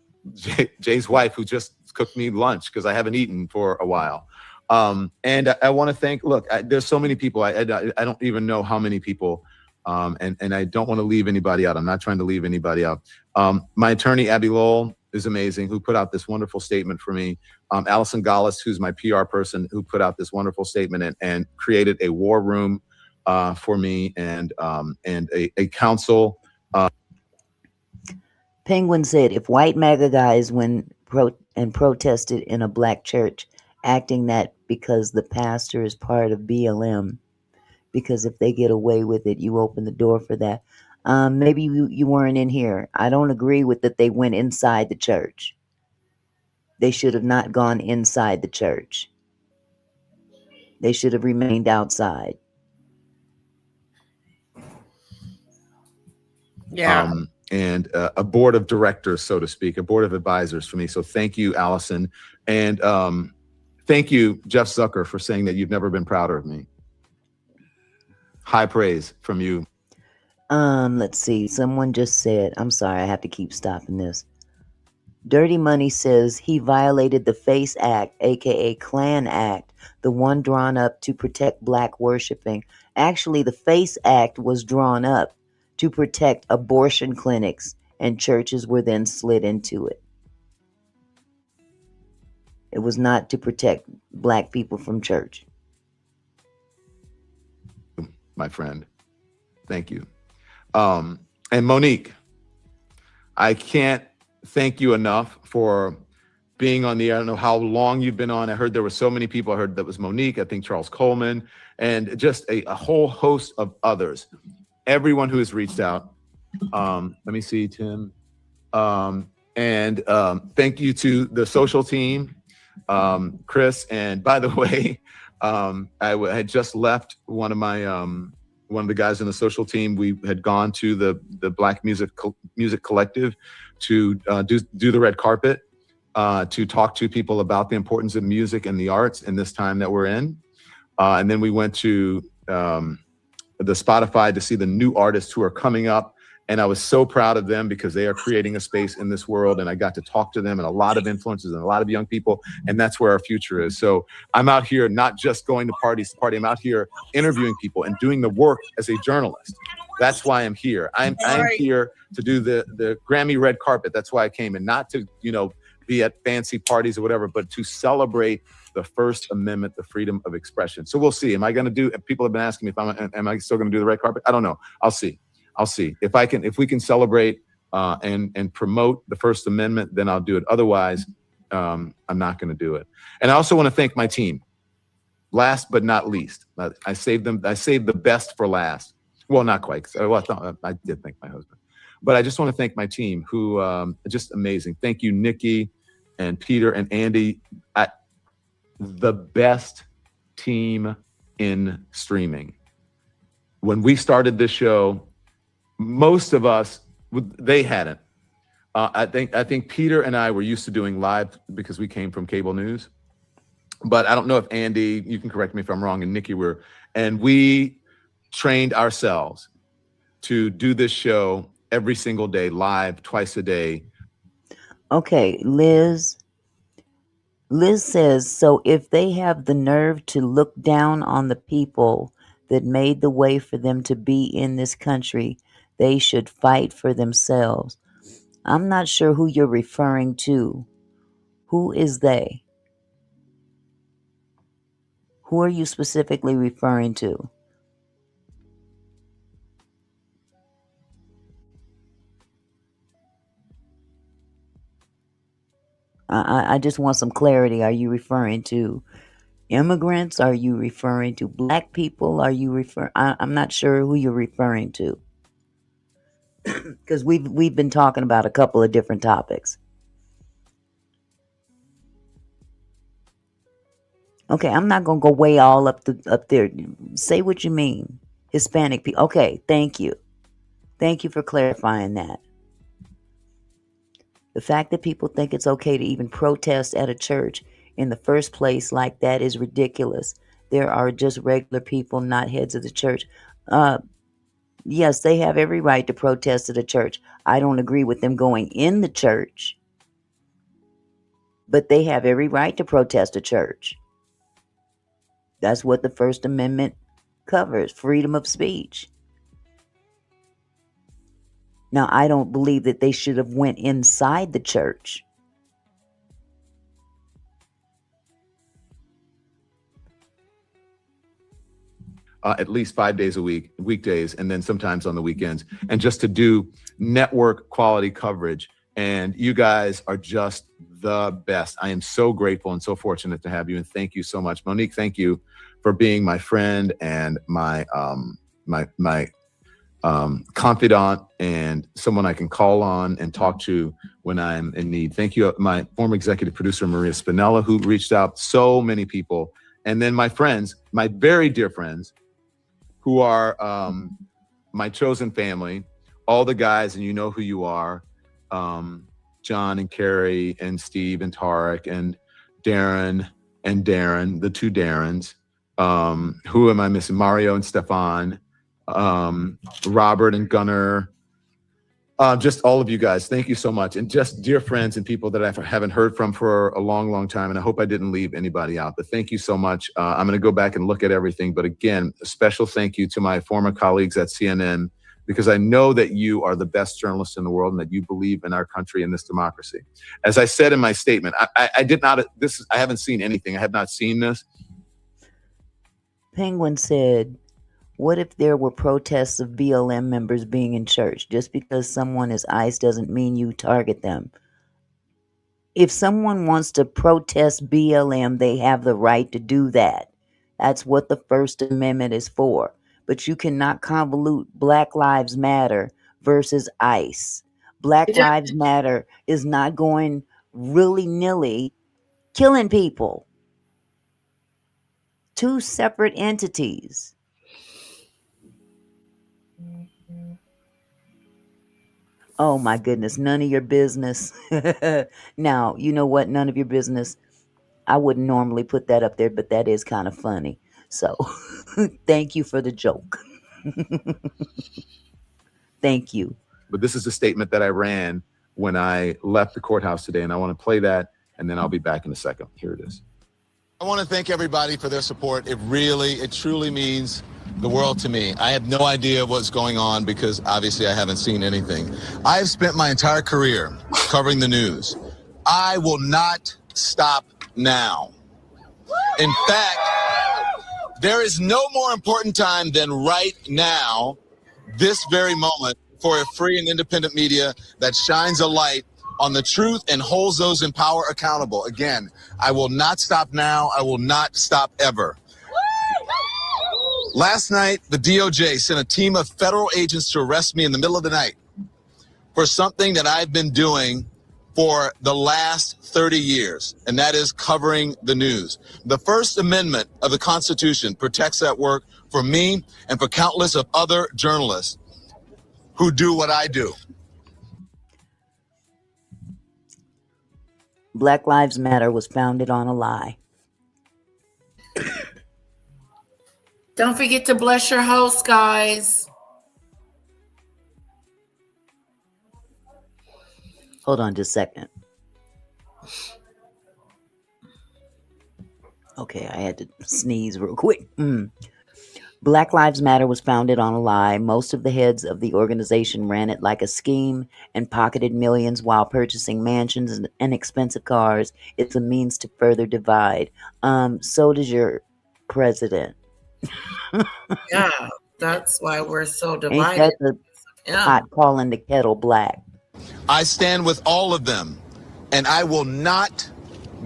Jay's wife, who just cooked me lunch because I haven't eaten for a while. And I want to thank, look, there's so many people. I don't even know how many people. And I don't want to leave anybody out. I'm not trying to leave anybody out. My attorney, Abby Lowell, is amazing, who put out this wonderful statement for me. Allison Gallus, who's my PR person, who put out this wonderful statement and created a war room for me and a council. Penguin said, if white MAGA guys went and protested in a black church, acting that because the pastor is part of BLM, because if they get away with it, you open the door for that. Maybe you weren't in here. I don't agree with that they went inside the church. They should have not gone inside the church. They should have remained outside. Yeah. And a board of directors, so to speak, a board of advisors for me. So thank you, Allison. And thank you, Jeff Zucker, for saying that you've never been prouder of me. High praise from you. Let's see. Someone just said, I'm sorry, I have to keep stopping this. Dirty Money says he violated the FACE Act, aka Klan Act, the one drawn up to protect black worshiping. Actually, the FACE Act was drawn up to protect abortion clinics, and churches were then slid into it. It was not to protect black people from church. My friend, thank you. And Monique, I can't thank you enough for being on the air. I don't know how long you've been on. I heard there were so many people. I heard that was Monique, I think Charles Coleman, and just a whole host of others. Everyone who has reached out. Let me see, Tim. And thank you to the social team, Chris. And by the way, I had just left one of the guys in the social team. We had gone to the Black Music Collective to do the red carpet, to talk to people about the importance of music and the arts in this time that we're in. And then we went to the Spotify to see the new artists who are coming up. And I was so proud of them because they are creating a space in this world. And I got to talk to them and a lot of influencers and a lot of young people. And that's where our future is. So I'm out here not just going to parties to party. I'm out here interviewing people and doing the work as a journalist. That's why I'm here. I'm here to do the Grammy red carpet. That's why I came, and not to, be at fancy parties or whatever, but to celebrate the First Amendment, the freedom of expression. So we'll see. Am I going to do? People have been asking me if am I still going to do the red carpet? I don't know. I'll see. If we can celebrate and promote the First Amendment, then I'll do it. Otherwise, I'm not going to do it. And I also want to thank my team. Last but not least, I saved the best for last. Well, not quite. I did thank my husband, but I just want to thank my team, who are just amazing. Thank you, Nikki and Peter and Andy. The best team in streaming. When we started this show, most of us, they hadn't. I think Peter and I were used to doing live because we came from cable news. But I don't know if Andy, you can correct me if I'm wrong, and Nikki were, and we trained ourselves to do this show every single day, live, twice a day. Okay, Liz says, so if they have the nerve to look down on the people that made the way for them to be in this country, they should fight for themselves. I'm not sure who you're referring to. Who is they? Who are you specifically referring to? I just want some clarity. Are you referring to immigrants? Are you referring to black people? I'm not sure who you're referring to. Because we've been talking about a couple of different topics. Okay, I'm not gonna go way all up there. Say what you mean. Hispanic people. Okay, thank you. Thank you for clarifying that. The fact that people think it's okay to even protest at a church in the first place like that is ridiculous. There are just regular people, not heads of the church. Yes, they have every right to protest at a church. I don't agree with them going in the church, but they have every right to protest a church. That's what the First Amendment covers, freedom of speech. Now, I don't believe that they should have went inside the church. At least 5 days a week, weekdays, and then sometimes on the weekends, and just to do network quality coverage. And you guys are just the best. I am so grateful and so fortunate to have you. And thank you so much. Monique, thank you for being my friend and my confidant and someone I can call on and talk to when I'm in need. Thank you, my former executive producer, Maria Spinella, who reached out so many people. And then my friends, my very dear friends, who are my chosen family, all the guys, and you know who you are, John and Carrie and Steve and Tarek and Darren, the two Darrens. Who am I missing? Mario and Stefan, Robert and Gunnar, just all of you guys. Thank you so much. And just dear friends and people that I haven't heard from for a long, long time. And I hope I didn't leave anybody out, but thank you so much. I'm going to go back and look at everything. But again, a special thank you to my former colleagues at CNN, because I know that you are the best journalists in the world and that you believe in our country and this democracy. As I said in my statement, I haven't seen anything. I have not seen this. Penguin said, what if there were protests of BLM members being in church? Just because someone is ICE doesn't mean you target them. If someone wants to protest BLM, they have the right to do that. That's what the First Amendment is for. But you cannot convolute Black Lives Matter versus ICE. Black Lives Matter is not going willy-nilly killing people. Two separate entities. Oh my goodness, none of your business. Now, you know what? None of your business. I wouldn't normally put that up there, but that is kind of funny. So thank you for the joke. Thank you. But this is a statement that I ran when I left the courthouse today, and I want to play that, and then I'll be back in a second. Here it is. I want to thank everybody for their support. It truly means the world to me. I have no idea what's going on because obviously I haven't seen anything. I have spent my entire career covering the news. I will not stop now. In fact, there is no more important time than right now, this very moment, for a free and independent media that shines a light on the truth and holds those in power accountable. Again, I will not stop now. I will not stop ever. Last night, the DOJ sent a team of federal agents to arrest me in the middle of the night for something that I've been doing for the last 30 years, and that is covering the news. The First Amendment of the Constitution protects that work for me and for countless of other journalists who do what I do. Black Lives Matter was founded on a lie. Don't forget to bless your host, guys. Hold on just a second. Okay, I had to sneeze real quick. Black Lives Matter was founded on a lie. Most of the heads of the organization ran it like a scheme and pocketed millions while purchasing mansions and expensive cars. It's a means to further divide. So does your president. Yeah, that's why we're so Ain't divided. that the pot calling the kettle black? I stand with all of them, and I will not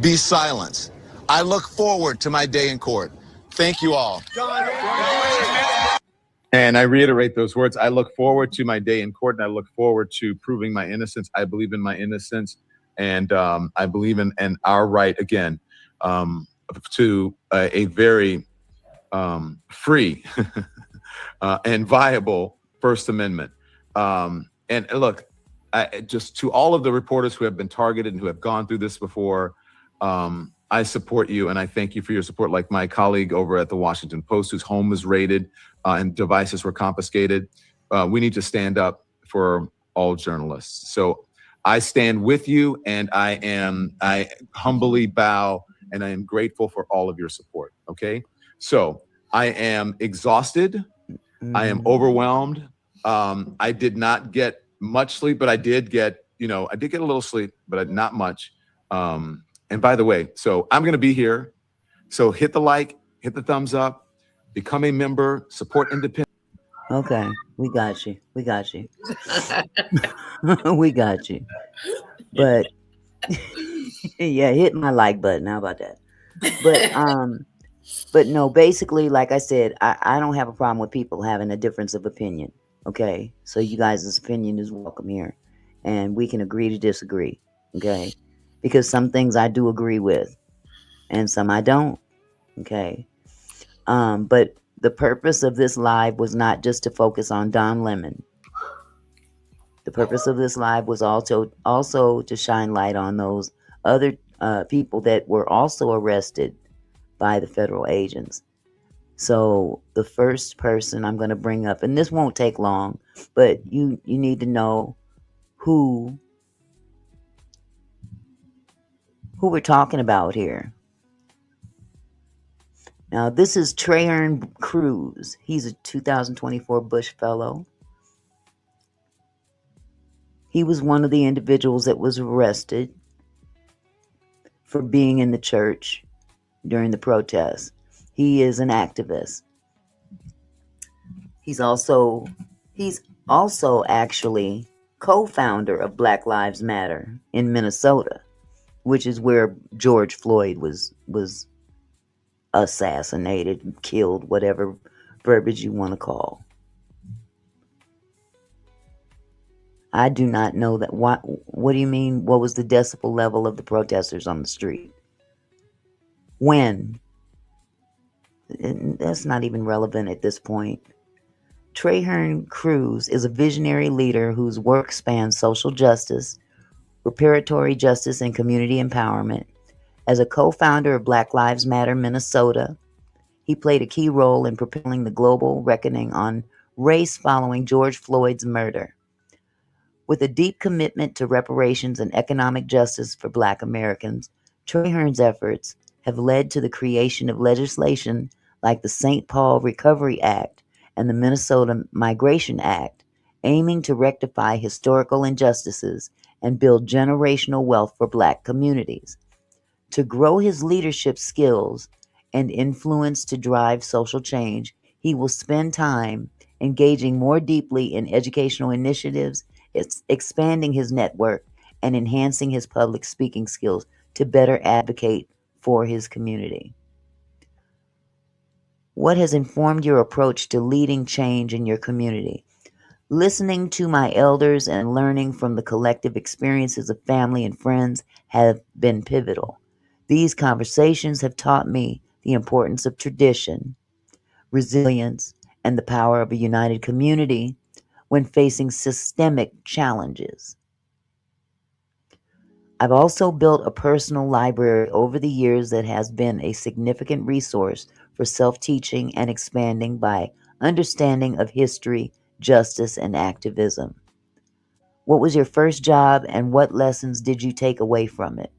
be silenced. I look forward to my day in court. Thank you all. And I reiterate those words. I look forward to my day in court, and I look forward to proving my innocence. I believe in my innocence, and I believe in our right, again, to a very free and viable First Amendment. And look, just to all of the reporters who have been targeted and who have gone through this before, I support you, and I thank you for your support, like my colleague over at the Washington Post, whose home was raided and devices were confiscated. we need to stand up for all journalists. So I stand with you, and I humbly bow, and I am grateful for all of your support. Okay. So I am exhausted. I am overwhelmed. I did not get much sleep, but I did get a little sleep, but not much. And by the way, so I'm going to be here. So hit the like, hit the thumbs up, become a member, support independent. Okay, we got you. We got you. We got you. But yeah, hit my like button. How about that? But no, basically, like I said, I don't have a problem with people having a difference of opinion. Okay, so you guys' opinion is welcome here, and we can agree to disagree. Okay, because some things I do agree with, and some I don't. Okay, but the purpose of this live was not just to focus on Don Lemon. The purpose of this live was also to shine light on those other people that were also arrested by the federal agents. So the first person I'm going to bring up, and this won't take long, but you need to know who we're talking about here. Now, this is Trahern Crews. He's a 2024 Bush Fellow. He was one of the individuals that was arrested for being in the church during the protests. He is an activist. He's also actually co-founder of Black Lives Matter in Minnesota, which is where George Floyd was assassinated, killed, whatever verbiage you want to call. I do not know that. What do you mean? What was the decibel level of the protesters on the street? When? That's not even relevant at this point. Trahern Crews is a visionary leader whose work spans social justice, reparatory justice, and community empowerment. As a co-founder of Black Lives Matter Minnesota, he played a key role in propelling the global reckoning on race following George Floyd's murder. With a deep commitment to reparations and economic justice for Black Americans, Trahern's efforts have led to the creation of legislation like the St. Paul Recovery Act and the Minnesota Migration Act, aiming to rectify historical injustices and build generational wealth for Black communities. To grow his leadership skills and influence to drive social change, he will spend time engaging more deeply in educational initiatives, expanding his network, and enhancing his public speaking skills to better advocate for his community. What has informed your approach to leading change in your community? Listening to my elders and learning from the collective experiences of family and friends have been pivotal. These conversations have taught me the importance of tradition, resilience, and the power of a united community when facing systemic challenges. I've also built a personal library over the years that has been a significant resource for self-teaching and expanding by understanding of history, justice, and activism. What was your first job and what lessons did you take away from it?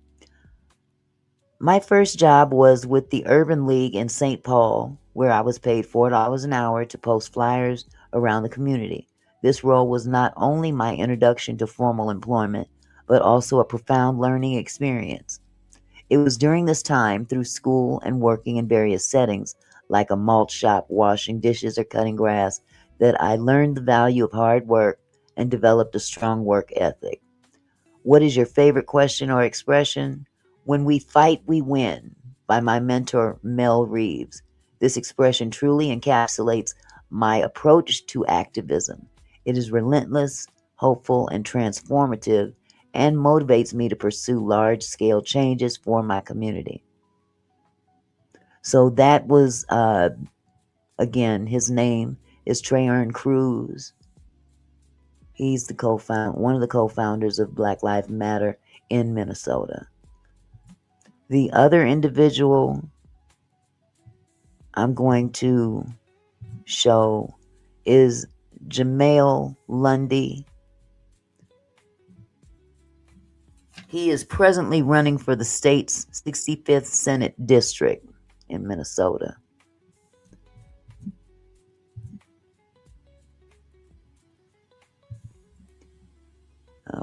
My first job was with the Urban League in St. Paul, where I was paid $4 an hour to post flyers around the community. This role was not only my introduction to formal employment, but also a profound learning experience. It was during this time, through school and working in various settings, like a malt shop, washing dishes, or cutting grass, that I learned the value of hard work and developed a strong work ethic. What is your favorite question or expression? When we fight, we win, by my mentor, Mel Reeves. This expression truly encapsulates my approach to activism. It is relentless, hopeful, and transformative, and motivates me to pursue large-scale changes for my community. So that was, again, his name is Trahern Crews. He's the one of the co-founders of Black Lives Matter in Minnesota. The other individual I'm going to show is Jamael Lundy. He is presently running for the state's 65th Senate District in Minnesota.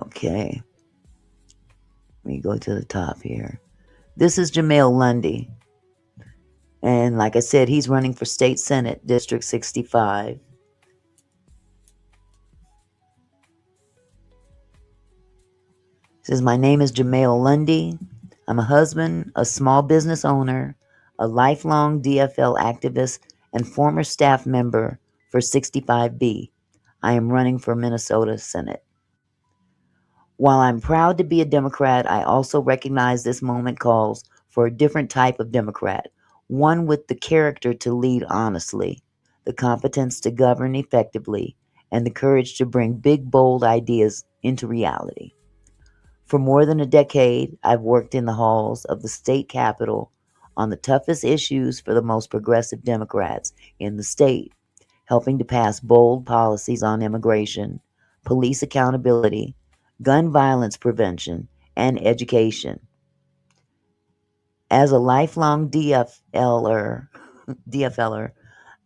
Okay. Let me go to the top here. This is Jamael Lundy. And like I said, he's running for State Senate District 65. Says, my name is Jamael Lundy. I'm a husband, a small business owner, a lifelong DFL activist, and former staff member for 65B. I am running for Minnesota Senate. While I'm proud to be a Democrat, I also recognize this moment calls for a different type of Democrat, one with the character to lead honestly, the competence to govern effectively, and the courage to bring big, bold ideas into reality. For more than a decade, I've worked in the halls of the state capitol on the toughest issues for the most progressive Democrats in the state, helping to pass bold policies on immigration, police accountability, gun violence prevention, and education. As a lifelong DFLer,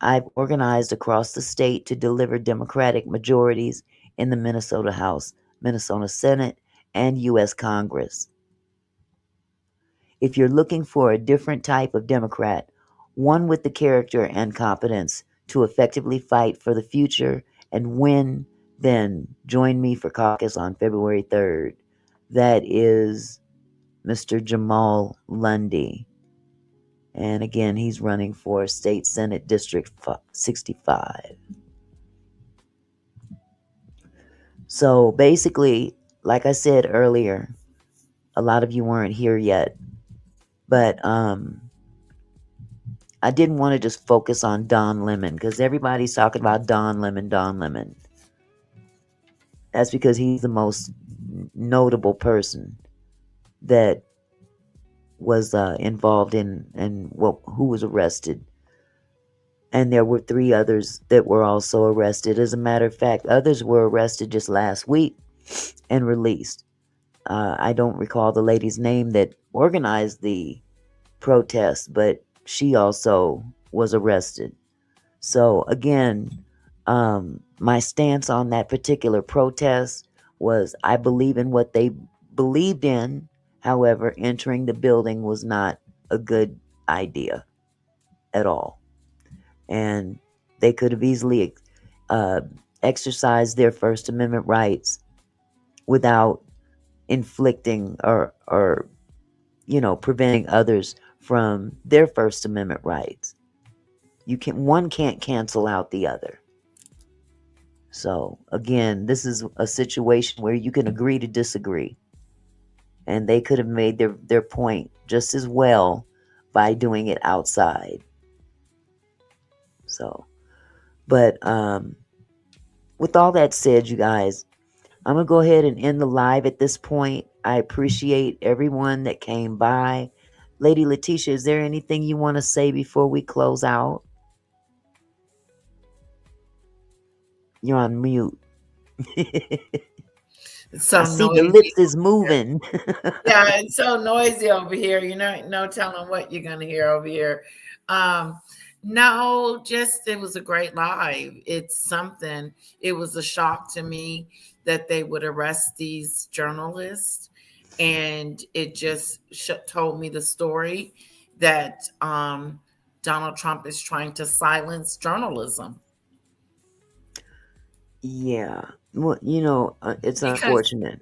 I've organized across the state to deliver Democratic majorities in the Minnesota House, Minnesota Senate, and U.S. Congress. If you're looking for a different type of Democrat, one with the character and competence to effectively fight for the future and win, then join me for caucus on February 3rd. That is Mr. Jamael Lundy. And again, he's running for State Senate District 65. So basically, like I said earlier, a lot of you weren't here yet, but I didn't want to just focus on Don Lemon because everybody's talking about Don Lemon. That's because he's the most notable person that was involved in who was arrested. And there were 3 others that were also arrested. As a matter of fact, others were arrested just last week and released. I don't recall the lady's name that organized the protest, but she also was arrested. So again, my stance on that particular protest was I believe in what they believed in. However, entering the building was not a good idea at all. And they could have easily exercised their First Amendment rights without inflicting or preventing others from their First Amendment rights. One can't cancel out the other. So again, this is a situation where you can agree to disagree. And they could have made their point just as well by doing it outside. So, but with all that said, you guys, I'm going to go ahead and end the live at this point. I appreciate everyone that came by. Lady Letitia, is there anything you want to say before we close out? You're on mute. It's so I see noisy. the lips is moving. Yeah, it's so noisy over here. You know, no telling what you're gonna hear over here. No, just it was a great live. It's something. It was a shock to me that they would arrest these journalists, and it just told me the story that Donald Trump is trying to silence journalism. Yeah. Well, it's unfortunate.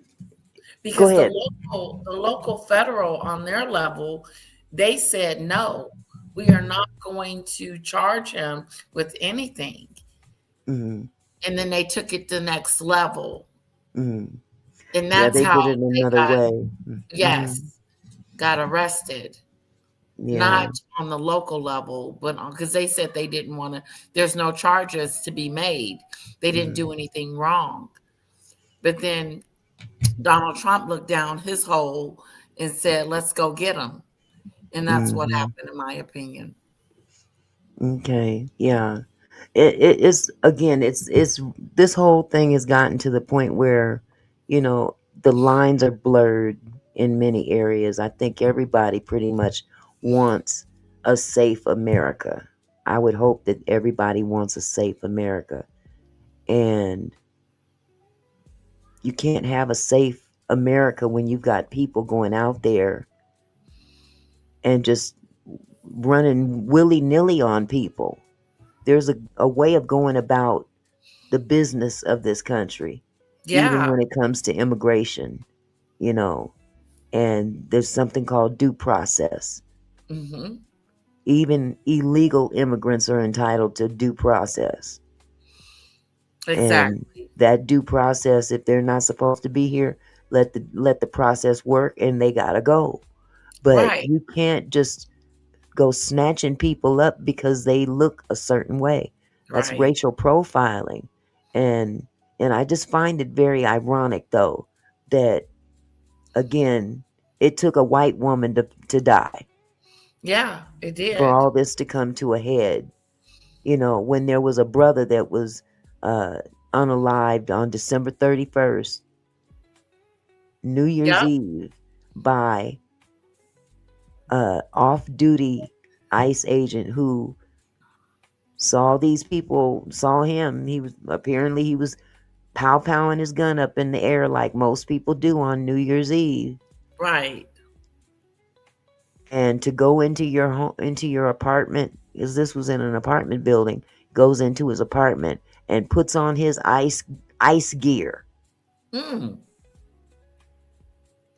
Because Go ahead. the local federal on their level, they said no, we are not going to charge him with anything. Mm-hmm. And then they took it to the next level. Mm-hmm. And that's they how did it another way. Yes, got arrested. Yeah. Not on the local level, but because they said they didn't want to, there's no charges to be made. They didn't do anything wrong. But then Donald Trump looked down his hole and said, let's go get him. And that's what happened, in my opinion. Okay. Yeah. it's again, it's this whole thing has gotten to the point where, the lines are blurred in many areas. I think everybody pretty much wants a safe America. I would hope that everybody wants a safe America. And you can't have a safe America when you've got people going out there and just running willy-nilly on people. There's a way of going about the business of this country, even Yeah. when it comes to immigration, and there's something called due process. Mm-hmm. Even illegal immigrants are entitled to due process. Exactly. And that due process, if they're not supposed to be here, let the process work and they gotta go. But Right. you can't just go snatching people up because they look a certain way. That's Right. racial profiling. And I just find it very ironic though that again it took a white woman to die Yeah, it for did. all this to come to a head. When there was a brother that was unalived on December 31st, New Year's Yep. Eve, by off-duty ICE agent who saw him. He was pow-powing his gun up in the air like most people do on New Year's Eve. Right. And to go into your home, into your apartment, because this was in an apartment building, goes into his apartment and puts on his ice gear. Mm.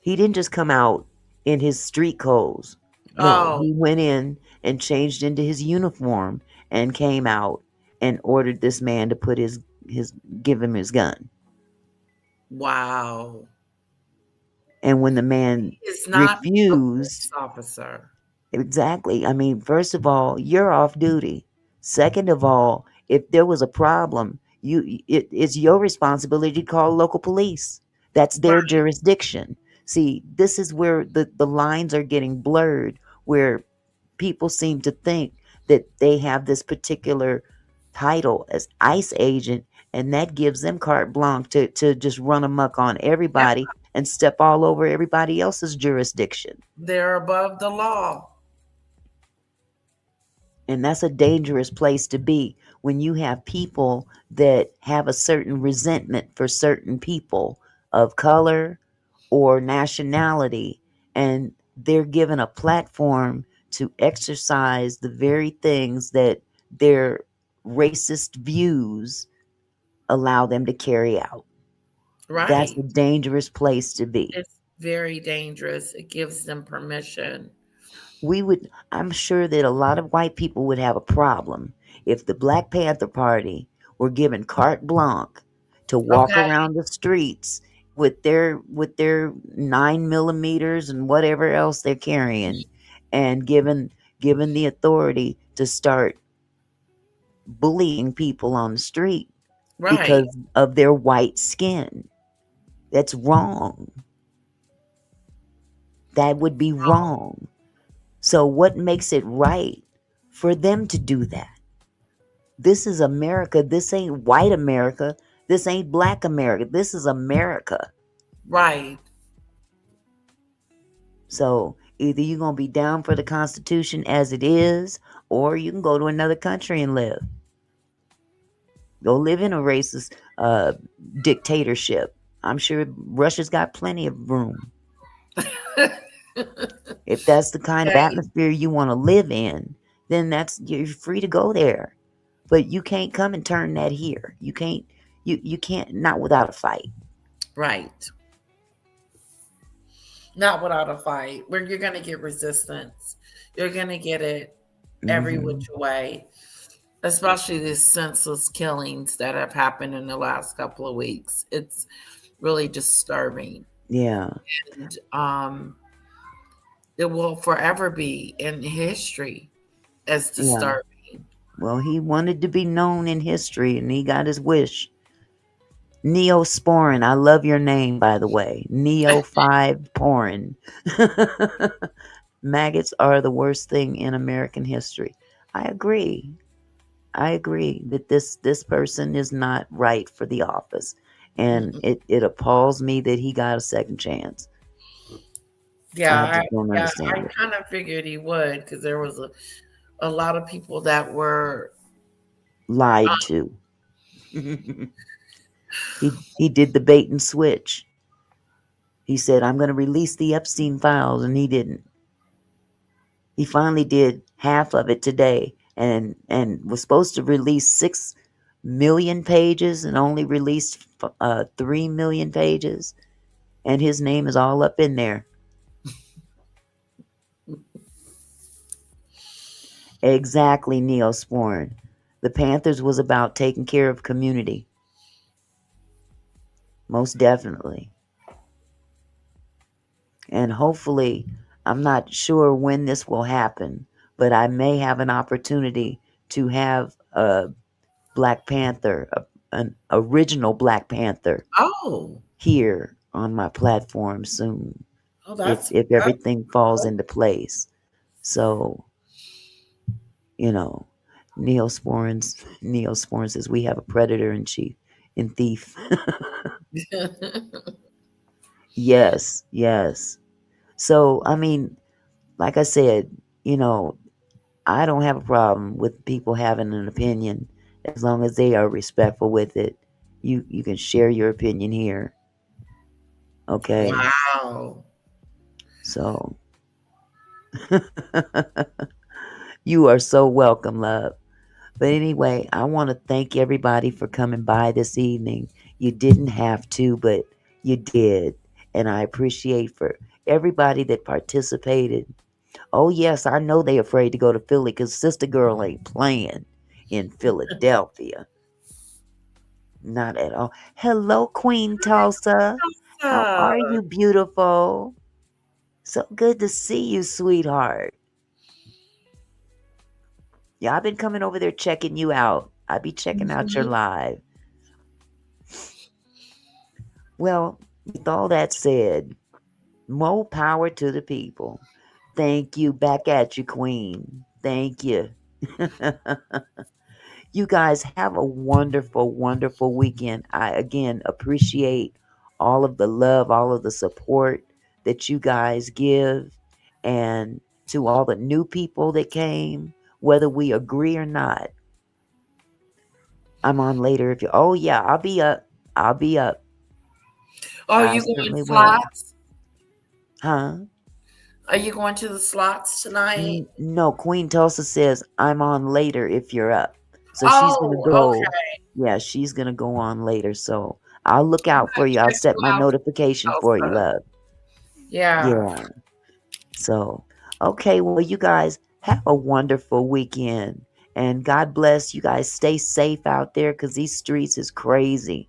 He didn't just come out in his street clothes. No, Oh. he went in and changed into his uniform and came out and ordered this man to put give him his gun. Wow. And when the man It's not a refused, police officer. exactly. I mean, first of all, you're off duty. Second of all, if there was a problem, it's your responsibility to call local police. That's their Right. jurisdiction. See, this is where the lines are getting blurred, where people seem to think that they have this particular title as ICE agent, and that gives them carte blanche to just run amok on everybody and step all over everybody else's jurisdiction. They're above the law. And that's a dangerous place to be when you have people that have a certain resentment for certain people of color or nationality, and they're given a platform to exercise the very things that their racist views allow them to carry out. That's Right. a dangerous place to be. It's very dangerous. It gives them permission. I'm sure that a lot of white people would have a problem if the Black Panther Party were given carte blanche to walk Okay. around the streets with their 9 millimeters and whatever else they're carrying, and given the authority to start bullying people on the street Right. because of their white skin. That's wrong. That would be wrong. So what makes it right for them to do that? This is America. This ain't white America. This ain't Black America. This is America. Right. So either you're going to be down for the Constitution as it is, or you can go to another country and live. Go live in a racist dictatorship. I'm sure Russia's got plenty of room. If that's the kind of atmosphere you want to live in, then you're free to go there. But you can't come and turn that here. You can't, not without a fight. Right. Not without a fight. Where you're going to get resistance. You're going to get it every which way. Especially these senseless killings that have happened in the last couple of weeks. It's really disturbing. Yeah. And it will forever be in history as disturbing. Yeah. Well, he wanted to be known in history, and he got his wish. Neosporin, I love your name, by the way. Neo5Porin. Maggots are the worst thing in American history. I agree. I agree that this person is not right for the office, and it appalls me that he got a second chance. I just don't understand I it. kind of figured he would because there was a lot of people that were Lied to. He did the bait and switch. He said, I'm going to release the Epstein files, and he didn't. He finally did half of it today, and was supposed to release 6 million pages and only released 3 million pages, and his name is all up in there. Exactly, Neosporin. The Panthers was about taking care of community. Most definitely. And hopefully, I'm not sure when this will happen, but I may have an opportunity to have a Black Panther, an original Black Panther, here on my platform soon. Oh, that's if everything falls into place. So, Neosporin says we have a predator in chief and thief. Yes. So, I mean, like I said, I don't have a problem with people having an opinion as long as they are respectful with it. You can share your opinion here. Okay. Wow. So you are so welcome, love. But anyway, I want to thank everybody for coming by this evening. You didn't have to, but you did. And I appreciate for everybody that participated. Oh, yes, I know they're afraid to go to Philly because Sister Girl ain't playing in Philadelphia. Not at all. Hello, Queen Tulsa. How are you, beautiful? So good to see you, sweetheart. Yeah, I've been coming over there checking you out. I be checking out your live. Well, with all that said, more power to the people. Thank you. Back at you, Queen. Thank you. You guys have a wonderful, wonderful weekend. I, again, appreciate all of the love, all of the support that you guys give. And to all the new people that came, whether we agree or not. I'm on later if you... Oh, yeah, I'll be up. Are you going to slots? Huh? Are you going to the slots tonight? No, Queen Tulsa says, I'm on later if you're up. So she's going to go. Okay. Yeah, she's going to go on later. So I'll look out for you. I'll set my notification for you, love. Yeah. So, okay, well, you guys have a wonderful weekend. And God bless you guys. Stay safe out there because these streets is crazy.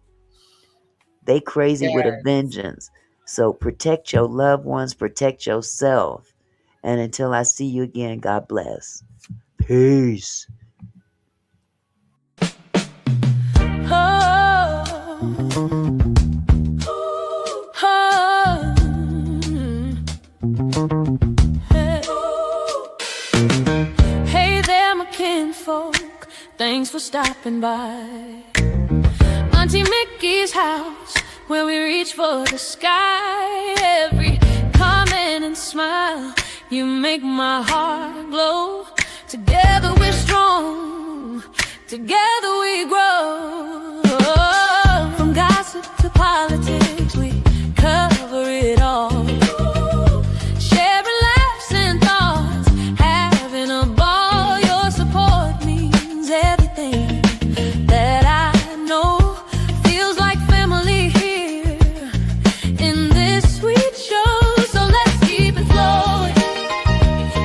They crazy with a vengeance. So protect your loved ones, protect yourself. And until I see you again, God bless. Peace. Hey there, my kinfolk. Thanks for stopping by. Auntie Mickey's house, where we reach for the sky. Every comment and smile, you make my heart glow. Together we're strong, together we grow. From gossip to politics, we cover it all. Sharing laughs and thoughts, having a ball. Your support means everything that I know. Feels like family here in this sweet show. So let's keep it flowing,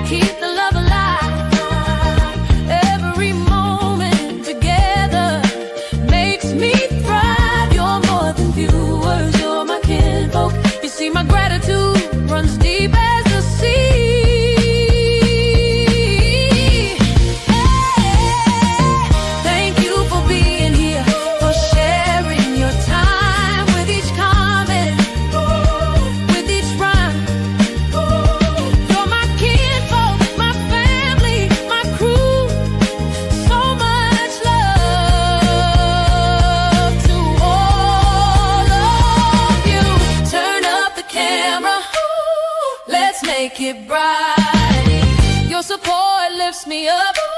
keep the love alive. Every moment together makes me thrive. You're more than viewers, you're lifts me up.